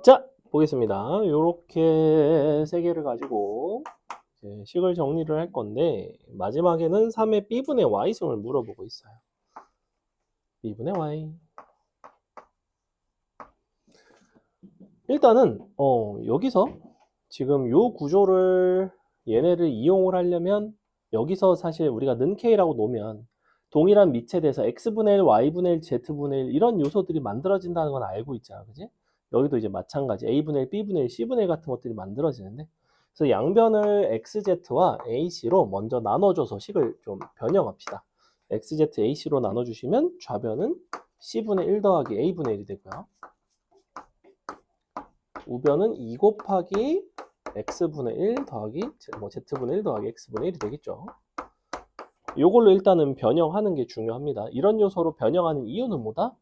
S1: 자, 보겠습니다. 요렇게 세 개를 가지고 이제 식을 정리를 할 건데, 마지막에는 3의 B분의 Y승을 물어보고 있어요. B분의 Y. 일단은 여기서 지금 요 구조를 얘네를 이용을 하려면, 여기서 사실 우리가 는 K라고 놓으면 동일한 미체에 대해서 X분의 1, Y분의 1, Z분의 1 이런 요소들이 만들어진다는 건 알고 있잖아, 그지? 여기도 이제 마찬가지 A분의 1, B분의 1, C분의 1 같은 것들이 만들어지는데, 그래서 양변을 XZ와 AC로 먼저 나눠줘서 식을 좀 변형합시다. XZAC로 나눠주시면 좌변은 C분의 1 더하기 A분의 1이 되고요. 우변은 2 곱하기 X분의 1 더하기 Z분의 1 더하기 X분의 1이 되겠죠. 요걸로 일단은 변형하는 게 중요합니다. 이런 요소로 변형하는 이유는 뭐다?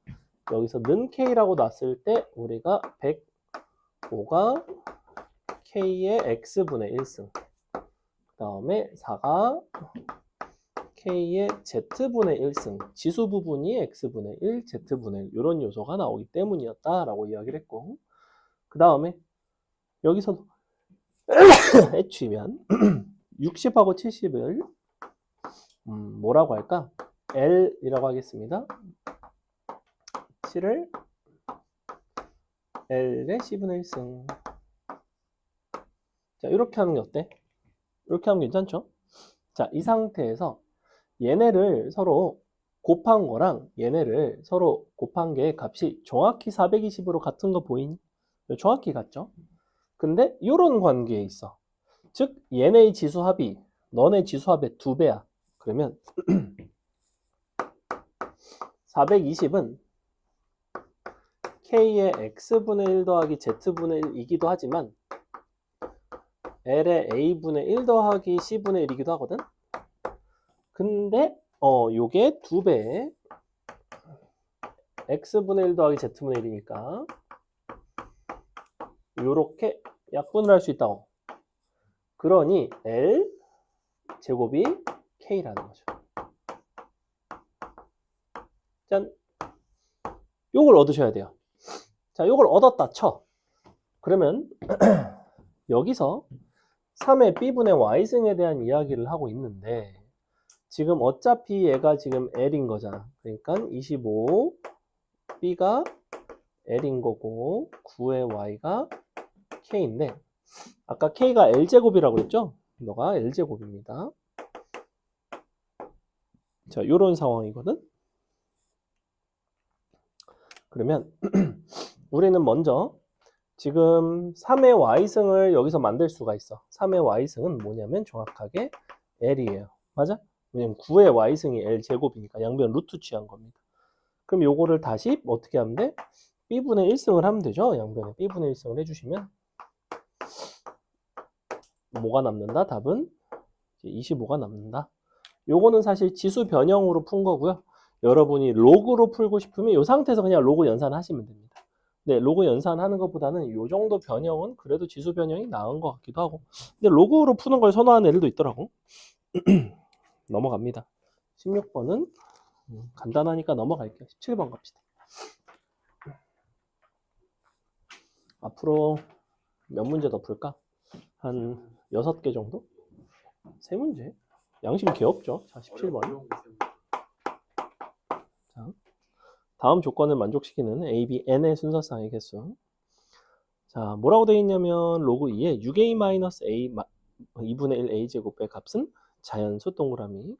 S1: 여기서 는 K라고 놨을 때 우리가 105가 K의 X분의 1승, 그 다음에 4가 K의 Z분의 1승, 지수 부분이 X분의 1, Z분의 1 이런 요소가 나오기 때문이었다라고 이야기를 했고, 그 다음에 여기서 해치면 60하고 70을 뭐라고 할까? L이라고 하겠습니다. 7을 L의 C분의 1승. 자, 이렇게 하는 게 어때? 이렇게 하면 괜찮죠? 자, 이 상태에서 얘네를 서로 곱한 거랑 얘네를 서로 곱한 게 값이 정확히 420으로 같은 거 보이니? 정확히 같죠? 근데 이런 관계에 있어. 즉 얘네의 지수합이 너네 지수합의 2배야. 그러면 420은 K의 X분의 1 더하기 Z분의 1이기도 하지만 L의 A분의 1 더하기 C분의 1이기도 하거든. 근데 요게 2배 X분의 1 더하기 Z분의 1이니까 요렇게 약분을 할 수 있다고. 그러니 L 제곱이 K라는 거죠. 짠. 요걸 얻으셔야 돼요. 자, 요걸 얻었다 쳐. 그러면 여기서 3의 B분의 Y승에 대한 이야기를 하고 있는데 지금 어차피 얘가 지금 L인 거잖아. 그러니까 25 B가 L인 거고 9의 Y가 K인데 아까 K가 L제곱이라고 그랬죠? 너가 L제곱입니다. 자, 요런 상황이거든. 그러면 우리는 먼저 지금 3의 Y승을 여기서 만들 수가 있어. 3의 Y승은 뭐냐면 정확하게 L이에요. 맞아? 왜냐면 9의 Y승이 L제곱이니까 양변 루트 취한 겁니다. 그럼 요거를 다시 어떻게 하면 돼? B분의 1승을 하면 되죠. 양변에 B분의 1승을 해주시면 뭐가 남는다? 답은 25가 남는다. 요거는 사실 지수 변형으로 푼 거고요. 여러분이 로그로 풀고 싶으면 이 상태에서 그냥 로그 연산하시면 됩니다. 네, 로그 연산하는 것보다는 이 정도 변형은 그래도 지수 변형이 나은 것 같기도 하고. 근데 로그로 푸는 걸 선호하는 애들도 있더라고. 넘어갑니다. 16번은 간단하니까 넘어갈게요. 17번 갑시다. 앞으로 몇 문제 더 풀까? 한 6개 정도? 3문제? 양심 개없죠? 자, 17번. 자, 다음 조건을 만족시키는 A, B, N의 순서상의 개수. 자, 뭐라고 되어 있냐면 로그 2에 6A-A 2분의 1 A제곱의 값은 자연수 동그라미.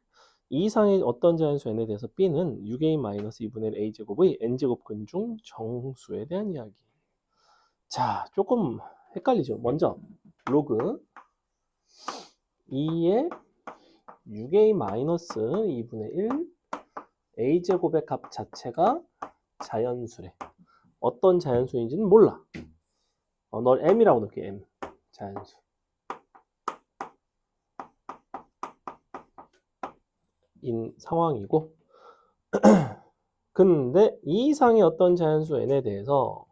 S1: 이 이상의 어떤 자연수 N에 대해서 B는 6A-2분의 1 A제곱의 N제곱 근중 정수에 대한 이야기. 자, 조금 헷갈리죠? 먼저 로그 2에 6A-2분의 1 A제곱의 값 자체가 자연수래. 어떤 자연수인지는 몰라. 널 M이라고 넣을게. M. 자연수. 인 상황이고 근데 이 이상의 어떤 자연수 N에 대해서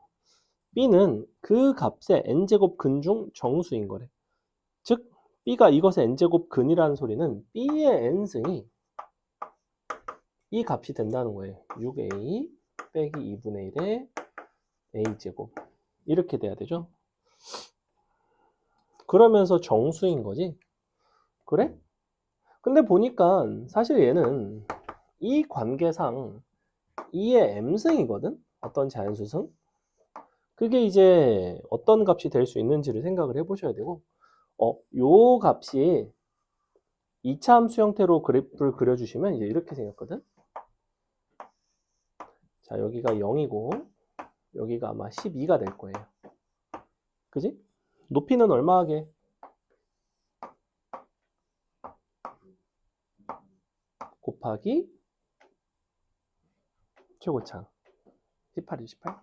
S1: B는 그 값의 N제곱 근중 정수인 거래. 즉 B가 이것의 N제곱 근이라는 소리는 B의 N승이 이 값이 된다는 거예요. 6A 빼기 2분의 1의 A제곱 이렇게 돼야 되죠. 그러면서 정수인 거지. 그래? 근데 보니까 사실 얘는 이 관계상 2의 M승이거든? 어떤 자연수승? 그게 이제 어떤 값이 될 수 있는지를 생각을 해보셔야 되고 요 값이 2차 함수 형태로 그래프를 그려주시면 이제 이렇게 생겼거든? 자, 여기가 0이고 여기가 아마 12가 될 거예요. 그지? 높이는 얼마 하게? 곱하기 최고창 18이죠. 18.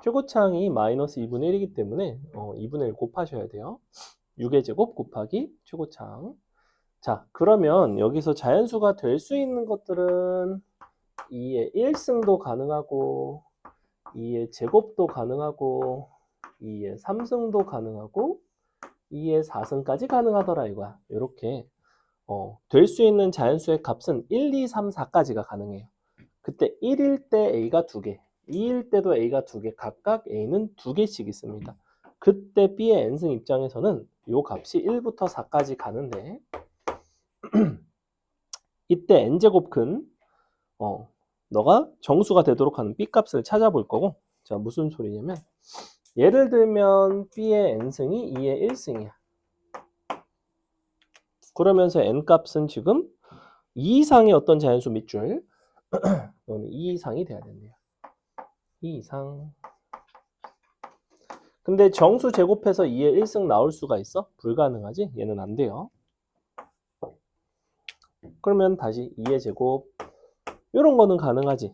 S1: 최고창이 마이너스 2분의 1이기 때문에 2분의 1 곱하셔야 돼요. 6의 제곱 곱하기 최고창. 자, 그러면 여기서 자연수가 될 수 있는 것들은 2의 1승도 가능하고 2의 제곱도 가능하고 2의 3승도 가능하고 2의 4승까지 가능하더라 이거야. 이렇게 될 수 있는 자연수의 값은 1, 2, 3, 4까지가 가능해요. 그때 1일 때 A가 2개, 2일 때도 A가 2개, 각각 A는 2개씩 있습니다. 그때 B의 n승 입장에서는 이 값이 1부터 4까지 가는데 이때 n제곱 근 너가 정수가 되도록 하는 B 값을 찾아볼 거고, 자, 무슨 소리냐면 예를 들면 B의 n승이 2의 1승이야. 그러면서 n 값은 지금 2 이상의 어떤 자연수 밑줄 너는 2 이상이 돼야 된대요. 2 이상. 근데 정수 제곱해서 2의 1승 나올 수가 있어? 불가능하지? 얘는 안 돼요. 그러면 다시 2의 제곱 이런 거는 가능하지.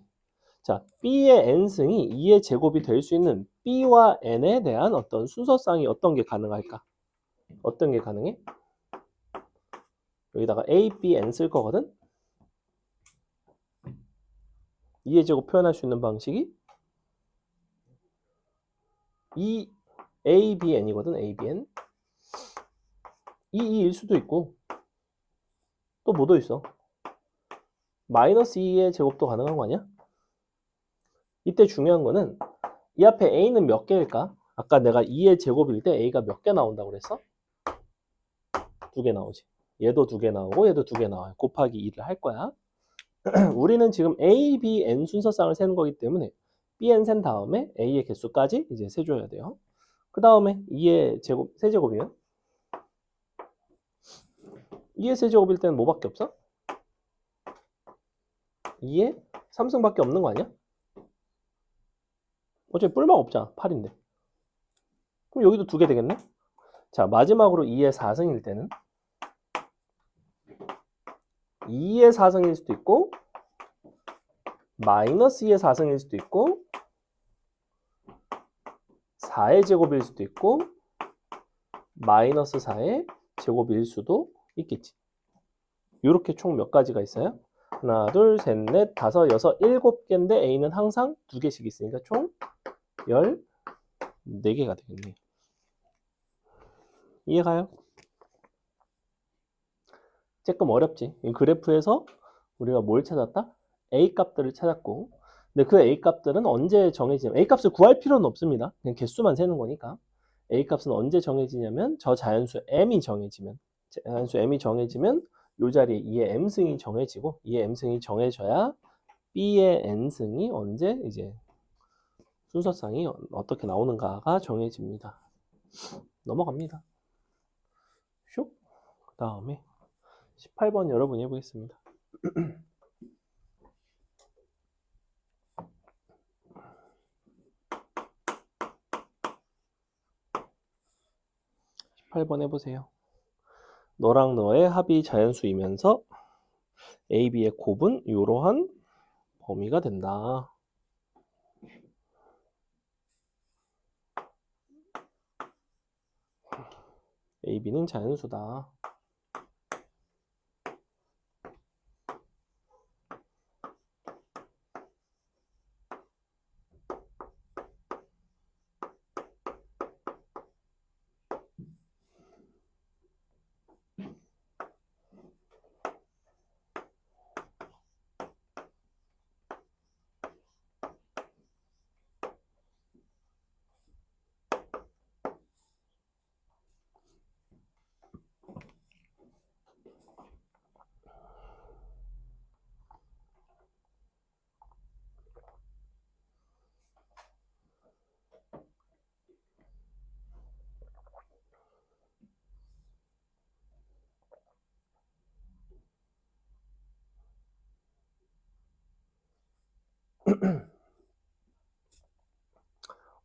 S1: 자, B의 n승이 2의 제곱이 될 수 있는 B와 n에 대한 어떤 순서상이 어떤 게 가능할까? 어떤 게 가능해? 여기다가 A, B, N 쓸 거거든? 2의 제곱 표현할 수 있는 방식이 A, B, N이거든. A, B, N. 2일 수도 있고 또 뭐도 있어? 마이너스 2의 제곱도 가능한 거 아니야? 이때 중요한 거는 이 앞에 A는 몇 개일까? 아까 내가 2의 제곱일 때 A가 몇 개 나온다고 그랬어? 2개 나오지. 얘도 2개 나오고 얘도 2개 나와요. 곱하기 2를 할 거야. 우리는 지금 A, B, N 순서상을 세는 거기 때문에 B, N 센 다음에 A의 개수까지 이제 세줘야 돼요. 그 다음에 2의 제곱, 세제곱이면 2의 세제곱일 때는 뭐밖에 없어? 2의 3승밖에 없는 거 아니야? 어차피 뿔막 없잖아. 8인데. 그럼 여기도 2개 되겠네? 자, 마지막으로 2의 4승일 때는 2의 4승일 수도 있고 마이너스 2의 4승일 수도 있고 4의 제곱일 수도 있고 마이너스 4의 제곱일 수도 있겠지. 이렇게 총 몇 가지가 있어요? 하나, 둘, 셋, 넷, 다섯, 여섯, 7개인데 A는 항상 2개씩 있으니까 총 14개가 되겠네요. 이해가요? 조금 어렵지. 이 그래프에서 우리가 뭘 찾았다? A 값들을 찾았고, 근데 그 A 값들은 언제 정해지냐면 A 값을 구할 필요는 없습니다. 그냥 개수만 세는 거니까. A 값은 언제 정해지냐면 저 자연수 M이 정해지면 이 자리에 2의 M승이 정해지고 2의 M승이 정해져야 B의 N승이 언제 이제 순서상이 어떻게 나오는가가 정해집니다. 넘어갑니다. 슉. 그 다음에 18번 여러분이 해보겠습니다. 18번 해보세요. 너랑 너의 합이 자연수이면서 A, B의 곱은 이러한 범위가 된다. A, B는 자연수다.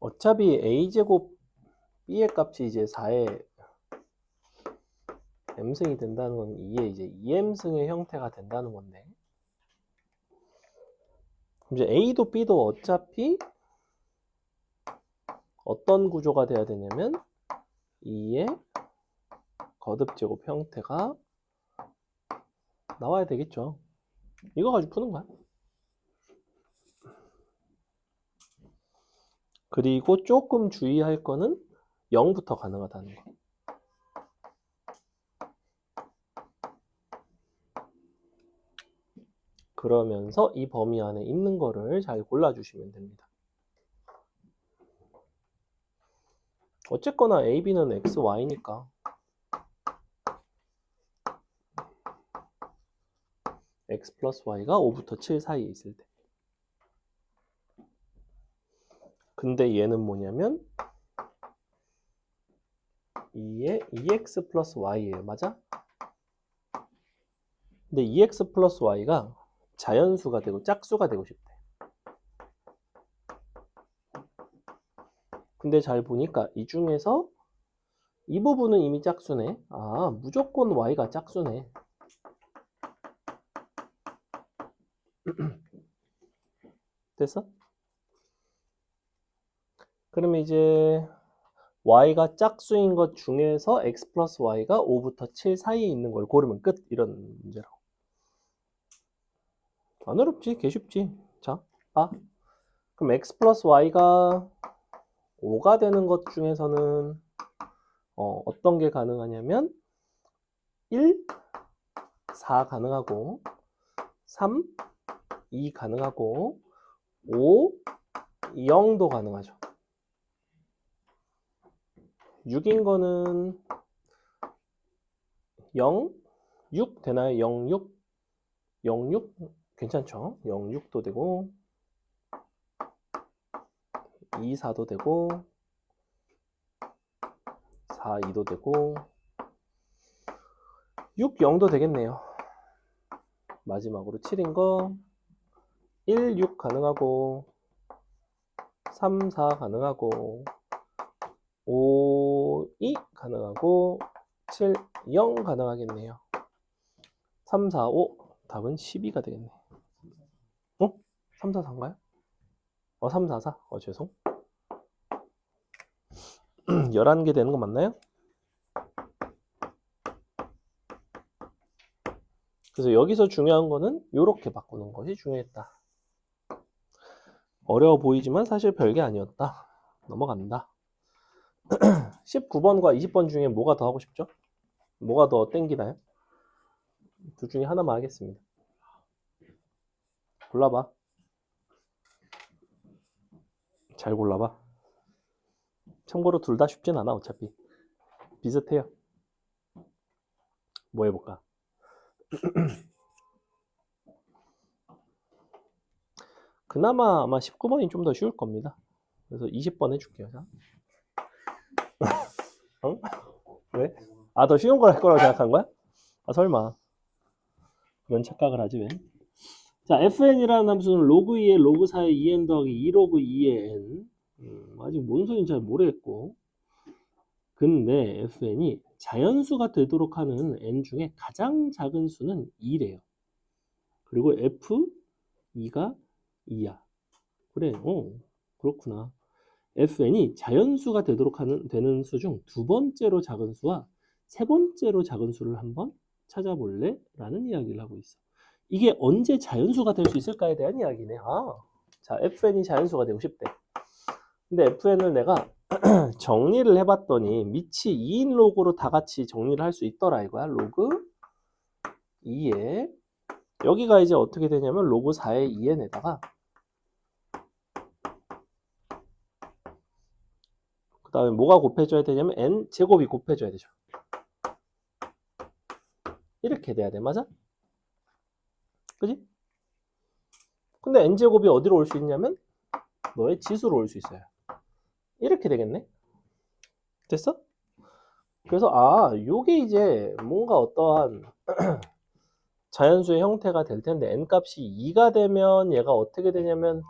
S1: 어차피 A제곱 B의 값이 이제 4의 M승이 된다는 건 2의 이제 2M승의 형태가 된다는 건데 이제 A도 B도 어차피 어떤 구조가 돼야 되냐면 2의 거듭제곱 형태가 나와야 되겠죠. 이거 가지고 푸는 거야. 그리고 조금 주의할 거는 0부터 가능하다는 거. 그러면서 이 범위 안에 있는 거를 잘 골라주시면 됩니다. 어쨌거나 A, B는 X, Y니까 X 플러스 Y가 5부터 7 사이에 있을 때. 근데 얘는 뭐냐면 2의 2X 플러스 Y예요. 맞아? 근데 2X 플러스 Y가 자연수가 되고 짝수가 되고 싶대. 근데 잘 보니까 이 중에서 이 부분은 이미 짝수네. 아, 무조건 Y가 짝수네. 됐어? 그러면 이제 Y가 짝수인 것 중에서 X 플러스 Y가 5부터 7 사이에 있는 걸 고르면 끝. 이런 문제라고. 안 어렵지? 개 쉽지. 자, 봐. 그럼 X 플러스 Y가 5가 되는 것 중에서는 어떤 게 가능하냐면 1, 4 가능하고 3, 2 가능하고 5, 0도 가능하죠. 6인 거는 0, 6 되나요? 0, 6? 0, 6? 괜찮죠? 0, 6도 되고 2, 4도 되고 4, 2도 되고 6, 0도 되겠네요. 마지막으로 7인 거 1, 6 가능하고 3, 4 가능하고 5, 2 가능하고 7, 0 가능하겠네요. 3, 4, 5 답은 12가 되겠네. 3, 4, 4인가요? 3, 4, 4. 죄송. 11개 되는 거 맞나요? 그래서 여기서 중요한 거는 이렇게 바꾸는 것이 중요했다. 어려워 보이지만 사실 별게 아니었다. 넘어간다. 19번과 20번 중에 뭐가 더 하고 싶죠? 뭐가 더 땡기나요? 둘 중에 하나만 하겠습니다. 골라봐. 잘 골라봐. 참고로 둘 다 쉽진 않아 어차피. 비슷해요. 뭐 해볼까? 그나마 아마 19번이 좀 더 쉬울 겁니다. 그래서 20번 해줄게요. 자. 응? 왜? 더 쉬운 걸 할 거라고 생각한 거야? 설마. 그런 착각을 하지 왜? 자, fn이라는 함수는 로그 2의 로그 4의 2n 더하기 2 로그 2의 n. 아직 뭔 소리인지 잘 모르겠고. 근데 fn이 자연수가 되도록 하는 n 중에 가장 작은 수는 2래요. 그리고 f2가 2야. 그래, 그렇구나. fn이 자연수가 되도록 되는 수 중 두 번째로 작은 수와 세 번째로 작은 수를 한번 찾아볼래? 라는 이야기를 하고 있어. 이게 언제 자연수가 될 수 있을까에 대한 이야기네. 자, fn이 자연수가 되고 싶대. 근데 fn을 내가 정리를 해봤더니 밑이 2인 로그로 다 같이 정리를 할 수 있더라 이거야. 로그 2에 여기가 이제 어떻게 되냐면 로그 4의 2n에다가 그 다음에 뭐가 곱해줘야 되냐면 n 제곱이 곱해줘야 되죠. 이렇게 돼야 돼. 맞아? 그지? 근데 n제곱이 어디로 올 수 있냐면 너의 지수로 올 수 있어요. 이렇게 되겠네. 됐어? 그래서 요게 이제 뭔가 어떠한 자연수의 형태가 될 텐데 n값이 2가 되면 얘가 어떻게 되냐면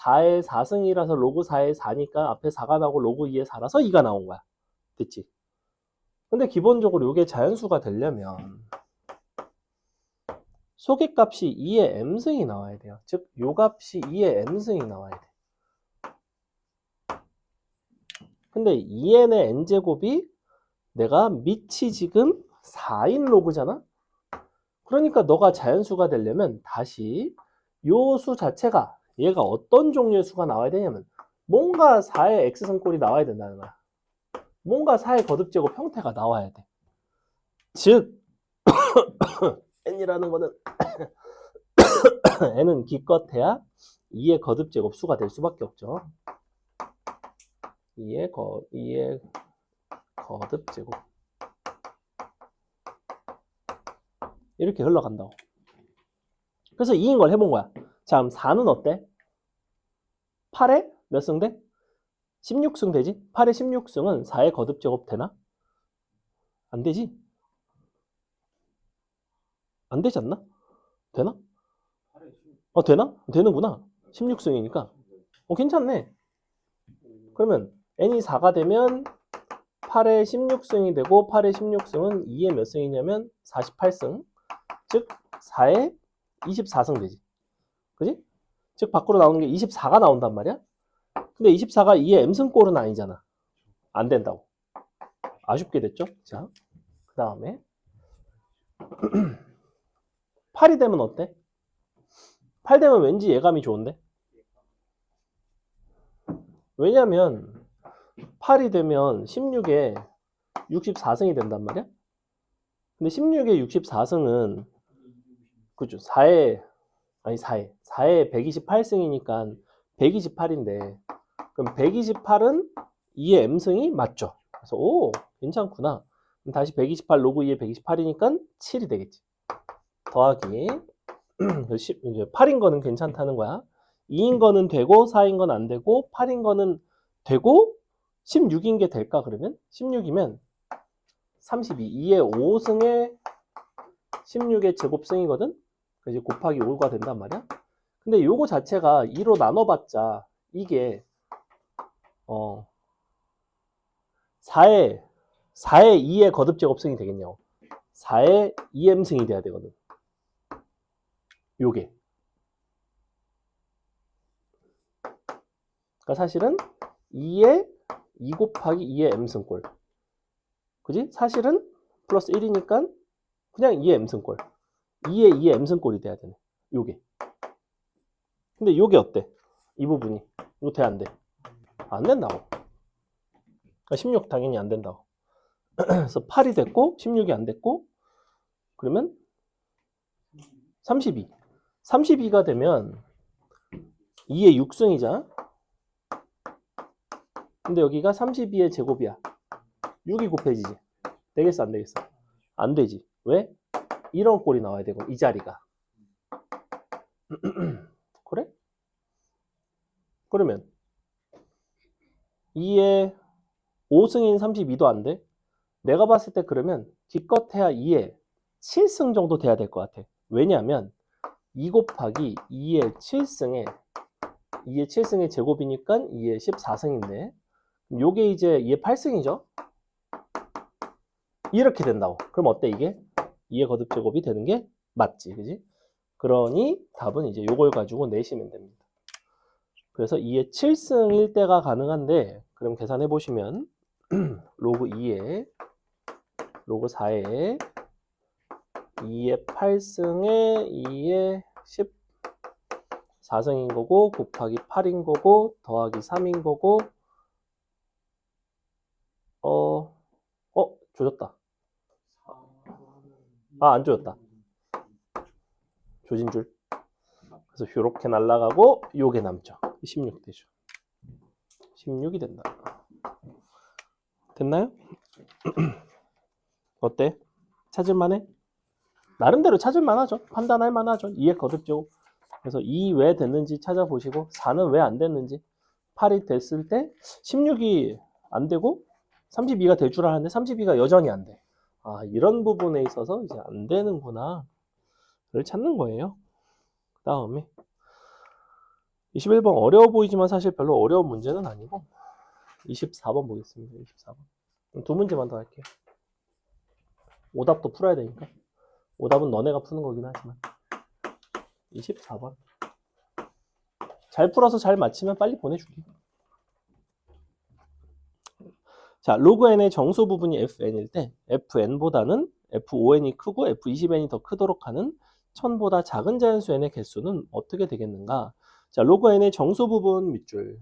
S1: 4의 4승이라서 로그 4의 4니까 앞에 4가 나오고 로그 2의 4라서 2가 나온 거야. 됐지? 근데 기본적으로 이게 자연수가 되려면 소개값이 2의 m승이 나와야 돼요. 즉, 요 값이 2의 m승이 나와야 돼. 근데 2n의 n제곱이 내가 밑이 지금 4인 로그잖아? 그러니까 너가 자연수가 되려면 다시 요 수 자체가 얘가 어떤 종류의 수가 나와야 되냐면 뭔가 4의 x승꼴이 나와야 된다는 거야. 뭔가 4의 거듭제곱 형태가 나와야 돼. 즉 n이라는 거는 n은 기껏해야 2의 거듭제곱 수가 될 수밖에 없죠. 2의 거듭제곱 이렇게 흘러간다고. 그래서 2인 걸 해본 거야. 자, 그럼 4는 어때? 8에 몇 승 돼? 16승 되지? 8에 16승은 4의 거듭제곱 되나? 안 되지? 안 되지 않나? 되나? 되나? 되는구나. 16승이니까. 괜찮네. 그러면 n이 4가 되면 8에 16승이 되고 8에 16승은 2에 몇 승이냐면 48승. 즉 4에 24승 되지. 그지? 즉 밖으로 나오는 게 24가 나온단 말이야. 근데 24가 2의 m승꼴은 아니잖아. 안 된다고. 아쉽게 됐죠? 자, 그 다음에 8이 되면 어때? 8 되면 왠지 예감이 좋은데? 왜냐면 8이 되면 16에 64승이 된단 말이야? 근데 16에 64승은 그죠? 4에 128승이니까 128인데 그럼 128은 2의 m승이 맞죠? 그래서 오 괜찮구나. 그럼 다시 128 로그 2의 128이니까 7이 되겠지. 더하기 이제 8인 거는 괜찮다는 거야. 2인 거는 되고 4인 건 안 되고 8인 거는 되고 16인 게 될까 그러면? 16이면 32 2의 5승에 16의 제곱승이거든? 그래서 곱하기 5가 된단 말이야. 근데 요거 자체가 2로 나눠봤자 이게 4의 2의 거듭제곱승이 되겠냐고. 4의 2m승이 돼야 되거든. 요게. 그러니까 사실은 2의 2 곱하기 2의 m승꼴. 그지? 사실은 플러스 1이니까 그냥 2의 m승꼴. 2의 2의 m승꼴이 돼야 되네. 요게. 근데 요게 어때? 이 부분이. 이거 돼, 안 돼? 안 된다고. 그러니까 16 당연히 안 된다고. 그래서 8이 됐고 16이 안 됐고 그러면 32. 32가 되면 2의 6승이잖아. 근데 여기가 32의 제곱이야. 6이 곱해지지. 되겠어 안 되겠어? 안 되지. 왜? 이런 꼴이 나와야 되고 이 자리가. 그래? 그러면 2의 5승인 32도 안 돼? 내가 봤을 때 그러면 기껏해야 2의 7승 정도 돼야 될 것 같아. 왜냐하면 2 곱하기 2의 7승의 제곱이니까 2의 14승인데 요게 이제 2의 8승이죠? 이렇게 된다고. 그럼 어때 이게? 2의 거듭제곱이 되는 게 맞지, 그지? 그러니 답은 이제 요걸 가지고 내시면 됩니다. 그래서 2의 7승일 때가 가능한데 그럼 계산해 보시면 로그 2에 로그 4에 2의 8승에 2의 14승인 거고 곱하기 8인 거고 더하기 3인 거고 조졌다. 안 조졌다. 조진 줄. 그래서 이렇게 날아가고 요게 남죠. 16 되죠. 16이 된다. 됐나요? 어때? 찾을만해? 나름대로 찾을만하죠. 판단할 만하죠. 2의 거듭제곱. 그래서 2 왜 됐는지 찾아보시고 4는 왜 안 됐는지 8이 됐을 때 16이 안 되고 32가 될 줄 알았는데 32가 여전히 안 돼. 이런 부분에 있어서 이제 안 되는구나. 를 찾는 거예요. 그 다음에 21번 어려워 보이지만 사실 별로 어려운 문제는 아니고 24번 보겠습니다. 24번. 두 문제만 더 할게요. 오답도 풀어야 되니까. 오답은 너네가 푸는 거긴 하지만. 24번. 잘 풀어서 잘 맞히면 빨리 보내줄게. 자, 로그 n의 정수 부분이 fn일 때 fn보다는 f5n이 크고 f20n이 더 크도록 하는 1000보다 작은 자연수 n의 개수는 어떻게 되겠는가? 자, 로그 n의 정수 부분 밑줄.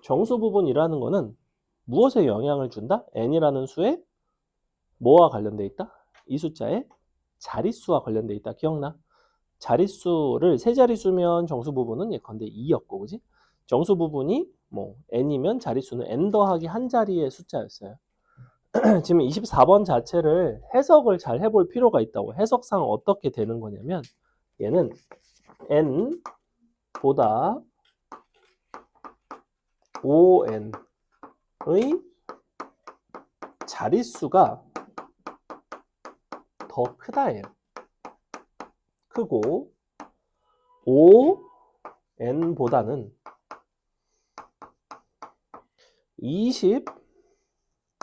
S1: 정수 부분이라는 거는 무엇에 영향을 준다? n이라는 수에 뭐와 관련돼 있다? 이 숫자에 자릿수와 관련돼 있다. 기억나? 자릿수를 세 자릿수면 정수 부분은 예컨대 2였고, 그지? 정수 부분이 뭐 n이면 자릿수는 n 더하기 한 자리의 숫자였어요. 지금 24번 자체를 해석을 잘 해볼 필요가 있다고. 해석상 어떻게 되는 거냐면 얘는 n보다 5n의 자릿수가 더 크다예요. 크고 5n보다는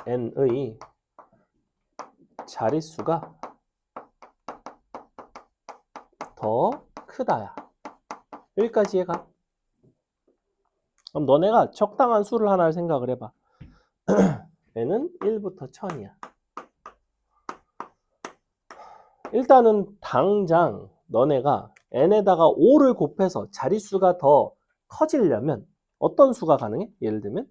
S1: 20n의 자릿수가 더 크다야. 여기까지 해가. 그럼 너네가 적당한 수를 하나를 생각을 해봐. n은 1부터 1000이야. 일단은 당장 너네가 n에다가 5를 곱해서 자릿수가 더 커지려면 어떤 수가 가능해? 예를 들면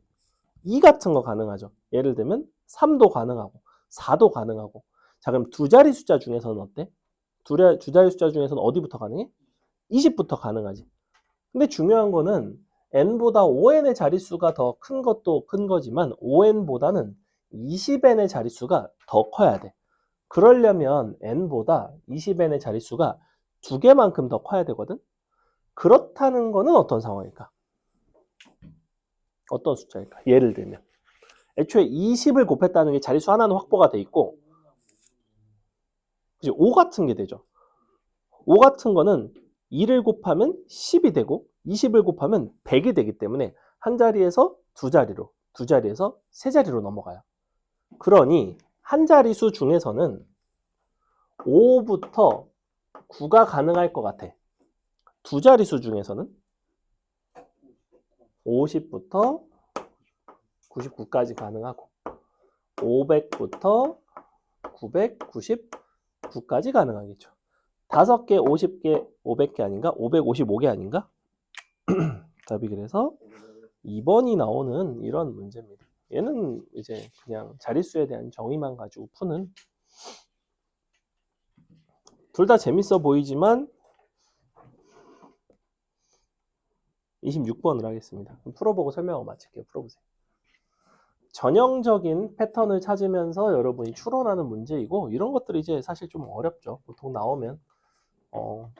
S1: 2 같은 거 가능하죠. 예를 들면 3도 가능하고 4도 가능하고. 자, 그럼 두 자리 숫자 중에서는 어때? 두 자리 숫자 중에서는 어디부터 가능해? 20부터 가능하지. 근데 중요한 거는 n보다 5n의 자릿수가 더 큰 것도 큰 거지만 5n보다는 20n의 자릿수가 더 커야 돼. 그러려면 n보다 20n의 자릿수가 2개만큼 더 커야 되거든. 그렇다는 거는 어떤 상황일까? 어떤 숫자일까? 예를 들면 애초에 20을 곱했다는 게 자릿수 하나는 확보가 돼 있고, 그치? 5 같은 게 되죠. 5 같은 거는 2를 곱하면 10이 되고 20을 곱하면 100이 되기 때문에 한 자리에서 두 자리로, 두 자리에서 세 자리로 넘어가요. 그러니 한 자리수 중에서는 5부터 9가 가능할 것 같아. 두 자리수 중에서는 50부터 99까지 가능하고 500부터 999까지 가능하겠죠. 5개, 50개, 500개 아닌가? 555개 아닌가? 답이 그래서 2번이 나오는 이런 문제입니다. 얘는 이제 그냥 자릿수에 대한 정의만 가지고 푸는, 둘 다 재밌어 보이지만 26번을 하겠습니다. 풀어보고 설명하고 마칠게요. 풀어보세요. 전형적인 패턴을 찾으면서 여러분이 추론하는 문제이고, 이런 것들이 이제 사실 좀 어렵죠. 보통 나오면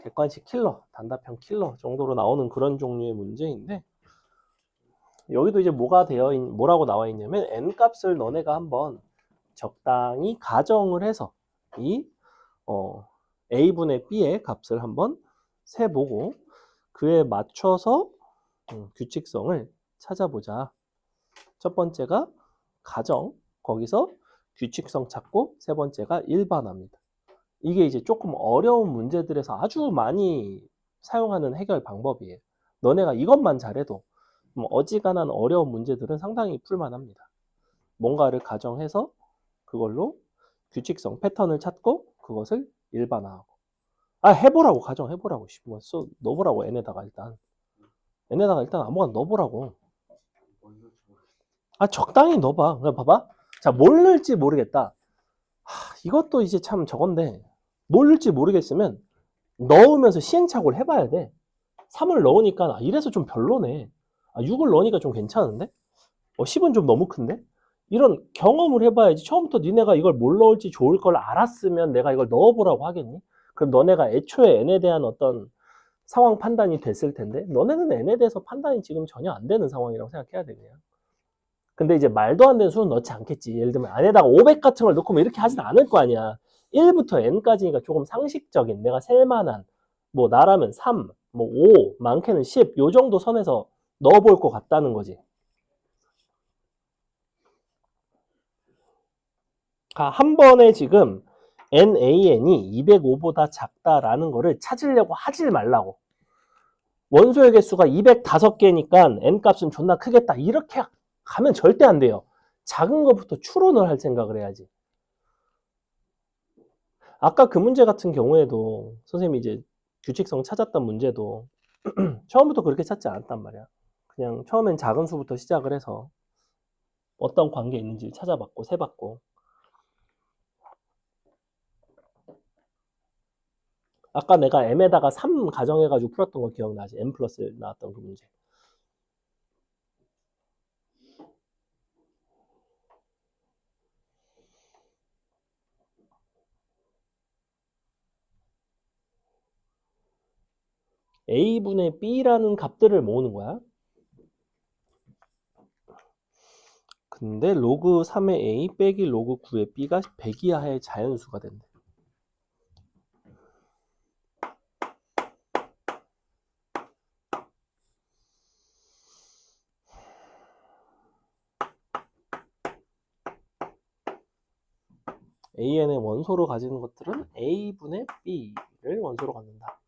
S1: 객관식 킬러, 단답형 킬러 정도로 나오는 그런 종류의 문제인데, 여기도 이제 뭐라고 나와 있냐면 n 값을 너네가 한번 적당히 가정을 해서 이 a분의 b의 값을 한번 세보고 그에 맞춰서 규칙성을 찾아보자. 첫 번째가 가정, 거기서 규칙성 찾고, 세 번째가 일반화입니다. 이게 이제 조금 어려운 문제들에서 아주 많이 사용하는 해결 방법이에요. 너네가 이것만 잘해도 어지간한 어려운 문제들은 상당히 풀만합니다. 뭔가를 가정해서 그걸로 규칙성, 패턴을 찾고 그것을 일반화하고. 해보라고, 가정해보라고. 넣어보라고, n에다가 일단 아무거나 넣어보라고. 적당히 넣어봐. 그냥 봐봐. 자, 뭘 넣을지 모르겠다. 이것도 이제 참 저건데, 뭘 넣을지 모르겠으면 넣으면서 시행착오를 해봐야 돼. 3을 넣으니까 이래서 좀 별로네. 6을 넣으니까 좀 괜찮은데? 10은 좀 너무 큰데? 이런 경험을 해봐야지. 처음부터 니네가 이걸 뭘 넣을지 좋을 걸 알았으면 내가 이걸 넣어보라고 하겠니? 그럼 너네가 애초에 n에 대한 어떤 상황 판단이 됐을 텐데, 너네는 n에 대해서 판단이 지금 전혀 안 되는 상황이라고 생각해야 돼, 그냥. 근데 이제 말도 안 되는 수는 넣지 않겠지. 예를 들면 안에다가 500 같은 걸 넣고 뭐 이렇게 하진 않을 거 아니야. 1부터 n까지니까 조금 상식적인, 내가 셀만한, 뭐 나라면 3, 뭐 5, 많게는 10, 요 정도 선에서 넣어볼 것 같다는 거지. 한 번에 지금 nan이 205보다 작다라는 거를 찾으려고 하질 말라고. 원소의 개수가 205개니까 n 값은 존나 크겠다. 이렇게 가면 절대 안 돼요. 작은 것부터 추론을 할 생각을 해야지. 아까 그 문제 같은 경우에도 선생님이 이제 규칙성 찾았던 문제도 처음부터 그렇게 찾지 않았단 말이야. 그냥 처음엔 작은 수부터 시작을 해서 어떤 관계 있는지 찾아봤고 세봤고. 아까 내가 m에다가 3 가정해가지고 풀었던 거 기억나지? m 플러스 1 나왔던 그 문제. a분의 b라는 값들을 모으는 거야. 근데 로그 3의 a 빼기 로그 9의 b가 100 이하의 자연수가 된대. an의 원소로 가지는 것들은 a분의 b를 원소로 갖는다.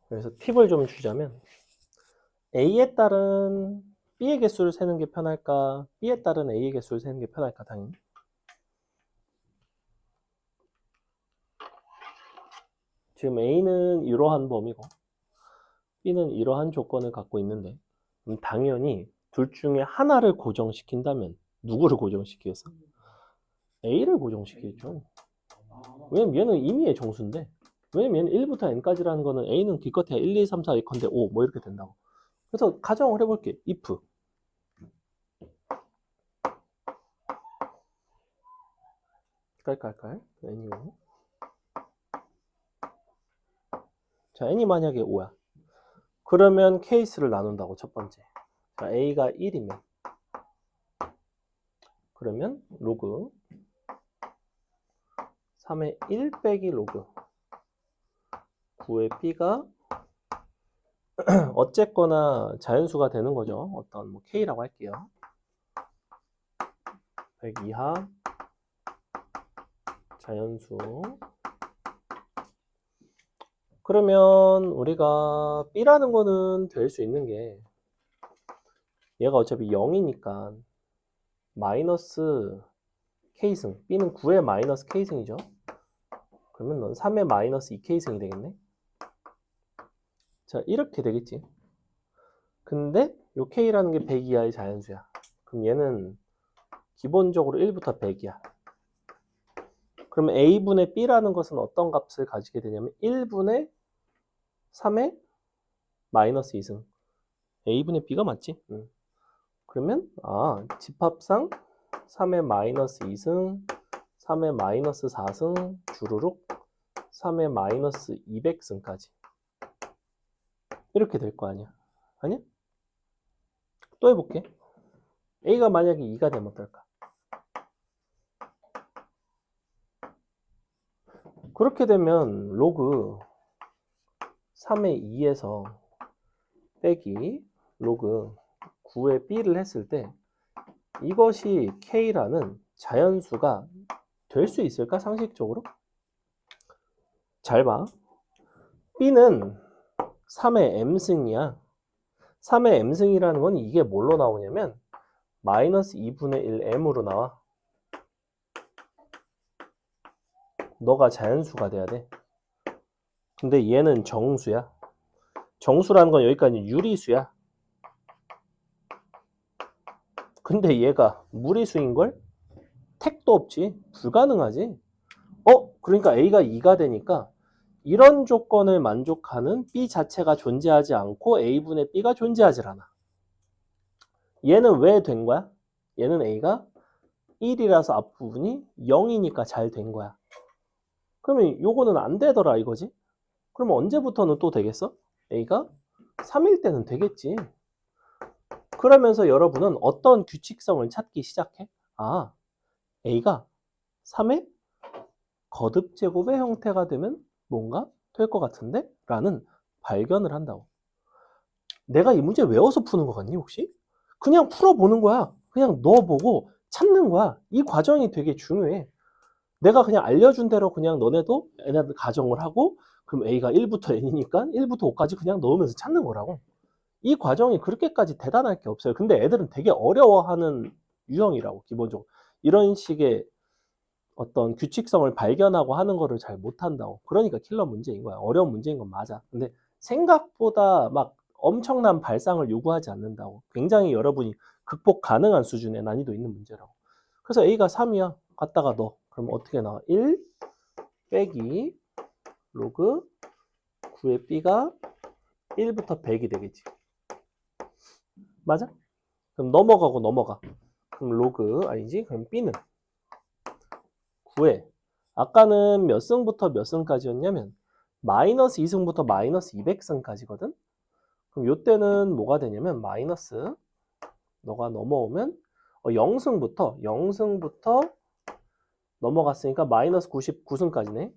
S1: 그래서 팁을 좀 주자면 A에 따른 B의 개수를 세는 게 편할까? B에 따른 A의 개수를 세는 게 편할까? 당연히. 지금 A는 이러한 범위고 B는 이러한 조건을 갖고 있는데 그럼 당연히 둘 중에 하나를 고정시킨다면 누구를 고정시키겠어? A를 고정시키겠죠. 왜냐면 얘는 임의의 정수인데 왜냐면 얘는 1부터 n까지라는 거는 A는 기껏해야 1, 2, 3, 4, 2컨대 5 뭐 이렇게 된다고. 그래서 가정을 해볼게. if 깔깔깔 n이고 자 n이 만약에 5야. 그러면 케이스를 나눈다고 첫 번째. 자 a가 1이면 그러면 로그 3의 1 빼기 로그 9의 b가 어쨌거나 자연수가 되는 거죠. 어떤 뭐 k라고 할게요. 100 이하 자연수. 그러면 우리가 b라는 거는 될 수 있는 게 얘가 어차피 0이니까 마이너스 k승 b는 9의 마이너스 k승이죠. 그러면 넌 3의 마이너스 2k승이 되겠네. 자 이렇게 되겠지. 근데 요 k라는 게 100 이하의 자연수야. 그럼 얘는 기본적으로 1부터 100이야. 그러면 a분의 b라는 것은 어떤 값을 가지게 되냐면 1분의 3의 마이너스 2승. a분의 b가 맞지? 그러면 집합상 3의 마이너스 2승, 3의 마이너스 4승, 주르륵 3의 마이너스 200승까지 이렇게 될 거 아니야. 아니야? 또 해볼게. a가 만약에 2가 되면 어떨까? 그렇게 되면 로그 3의 2에서 빼기 로그 9의 b를 했을 때 이것이 k라는 자연수가 될 수 있을까? 상식적으로? 잘 봐. b는 3의 m승이야. 3의 m승이라는 건 이게 뭘로 나오냐면 마이너스 2분의 1 m으로 나와. 너가 자연수가 돼야 돼. 근데 얘는 정수야. 정수라는 건 여기까지 유리수야. 근데 얘가 무리수인걸? 택도 없지. 불가능하지. 그러니까 A가 2가 되니까 이런 조건을 만족하는 B 자체가 존재하지 않고 A분의 B가 존재하지 않아. 얘는 왜 된 거야? 얘는 A가 1이라서 앞부분이 0이니까 잘 된 거야. 그러면 요거는 안 되더라 이거지? 그러면 언제부터는 또 되겠어? A가 3일 때는 되겠지. 그러면서 여러분은 어떤 규칙성을 찾기 시작해? 아, A가 3의 거듭제곱의 형태가 되면 뭔가 될 것 같은데? 라는 발견을 한다고. 내가 이 문제 외워서 푸는 것 같니 혹시? 그냥 풀어보는 거야. 그냥 넣어보고 찾는 거야. 이 과정이 되게 중요해. 내가 그냥 알려준 대로 그냥 너네도 얘네들 가정을 하고 그럼 A가 1부터 N이니까 1부터 5까지 그냥 넣으면서 찾는 거라고. 이 과정이 그렇게까지 대단할 게 없어요. 근데 애들은 되게 어려워하는 유형이라고 기본적으로. 이런 식의 어떤 규칙성을 발견하고 하는 거를 잘 못한다고. 그러니까 킬러 문제인 거야. 어려운 문제인 건 맞아. 근데 생각보다 막 엄청난 발상을 요구하지 않는다고. 굉장히 여러분이 극복 가능한 수준의 난이도 있는 문제라고. 그래서 A가 3이야. 갖다가 넣어. 그럼 어떻게 나와? 1 빼기 로그 9의 B가 1부터 100이 되겠지. 맞아? 그럼 넘어가고 넘어가. 그럼 로그 아니지? 그럼 B는 9에 아까는 몇 승부터 몇 승까지였냐면 마이너스 2승부터 마이너스 200승까지거든. 그럼 요때는 뭐가 되냐면 마이너스 너가 넘어오면 0승부터 넘어갔으니까 마이너스 99승까지네.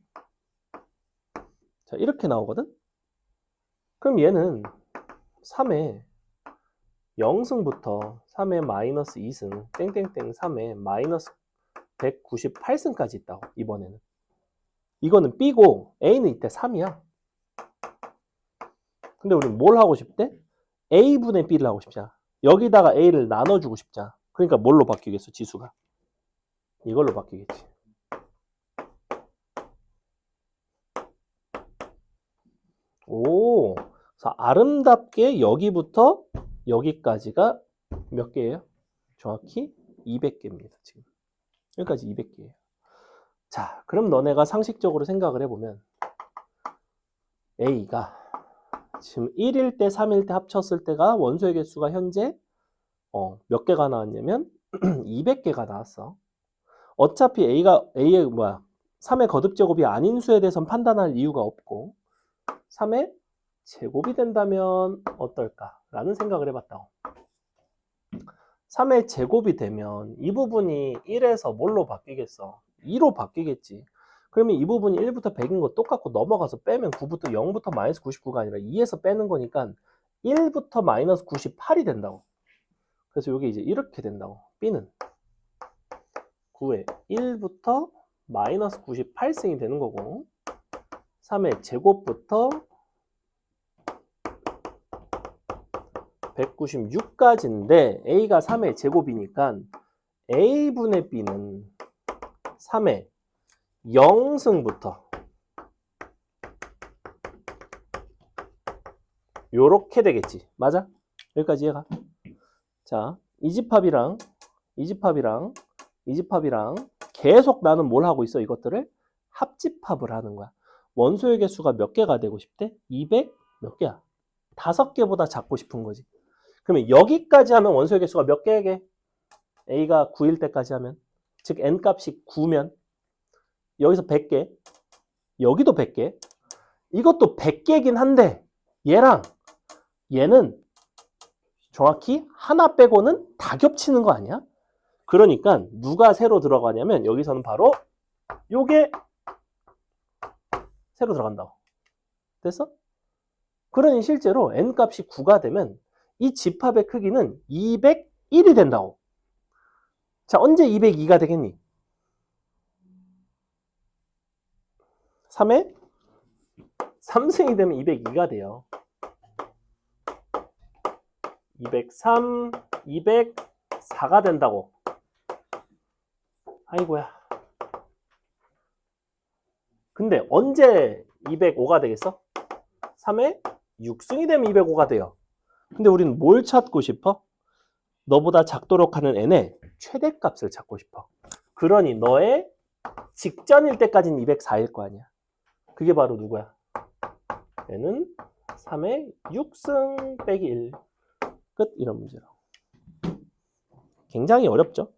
S1: 자, 이렇게 나오거든. 그럼 얘는 3에 0승부터 3에 마이너스 2승 땡땡땡 3에 마이너스 198승까지 있다고 이번에는. 이거는 B고 A는 이때 3이야. 근데 우리는 뭘 하고 싶대? A분의 B를 하고 싶잖아. 여기다가 A를 나눠주고 싶잖아. 그러니까 뭘로 바뀌겠어 지수가? 이걸로 바뀌겠지. 오, 그래서 아름답게 여기부터 여기까지가 몇 개예요? 정확히 200개입니다. 지금 여기까지 200개예요. 자, 그럼 너네가 상식적으로 생각을 해보면 A가 지금 1일 때 3일 때 합쳤을 때가 원소의 개수가 현재 몇 개가 나왔냐면 200개가 나왔어. 어차피 A의 3의 거듭제곱이 아닌 수에 대해서는 판단할 이유가 없고 3의 제곱이 된다면 어떨까라는 생각을 해봤다고. 3의 제곱이 되면 이 부분이 1에서 뭘로 바뀌겠어? 2로 바뀌겠지. 그러면 이 부분이 1부터 100인 거 똑같고 넘어가서 빼면 9부터 0부터 마이너스 99가 아니라 2에서 빼는 거니까 1부터 마이너스 98이 된다고. 그래서 이게 이제 이렇게 된다고. B는 9에 1부터 마이너스 98승이 되는 거고 3의 제곱부터 196까지인데 A가 3의 제곱이니까 A분의 B는 3의 0승부터 요렇게 되겠지. 맞아? 여기까지 이해가? 자, 이 집합이랑 계속 나는 뭘 하고 있어? 이것들을 합집합을 하는 거야. 원소의 개수가 몇 개가 되고 싶대? 200 몇 개야? 5개보다 작고 싶은 거지. 그러면 여기까지 하면 원소의 개수가 몇 개게? A가 9일 때까지 하면 즉 N값이 9면 여기서 100개 여기도 100개 이것도 100개긴 한데 얘는 정확히 하나 빼고는 다 겹치는 거 아니야? 그러니까 누가 새로 들어가냐면 여기서는 바로 요게 새로 들어간다고. 됐어? 그러니 실제로 n 값이 9가 되면 이 집합의 크기는 201이 된다고. 자, 언제 202가 되겠니? 3에 3승이 되면 202가 돼요. 203, 204가 된다고. 아이고야. 근데 언제 205가 되겠어? 3에 6승이 되면 205가 돼요. 근데 우리는 뭘 찾고 싶어? 너보다 작도록 하는 n의 최대값을 찾고 싶어. 그러니 너의 직전일 때까지는 204일 거 아니야. 그게 바로 누구야? 얘는 3의 6승 빼기 1. 끝. 이런 문제라고. 굉장히 어렵죠?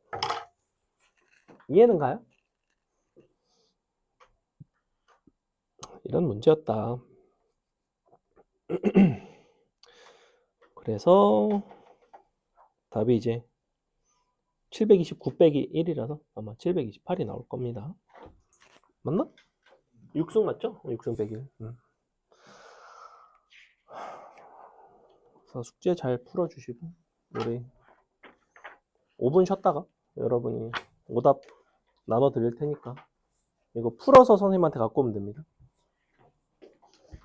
S1: 이해는 가요? 이런 문제였다. 그래서 답이 이제 729 빼기 1이라서 아마 728이 나올 겁니다. 맞나? 6승 맞죠? 6승 빼기 1. 그래서 숙제 잘 풀어주시고 우리 5분 쉬었다가 여러분이 오답 나눠 드릴 테니까 이거 풀어서 선생님한테 갖고 오면 됩니다.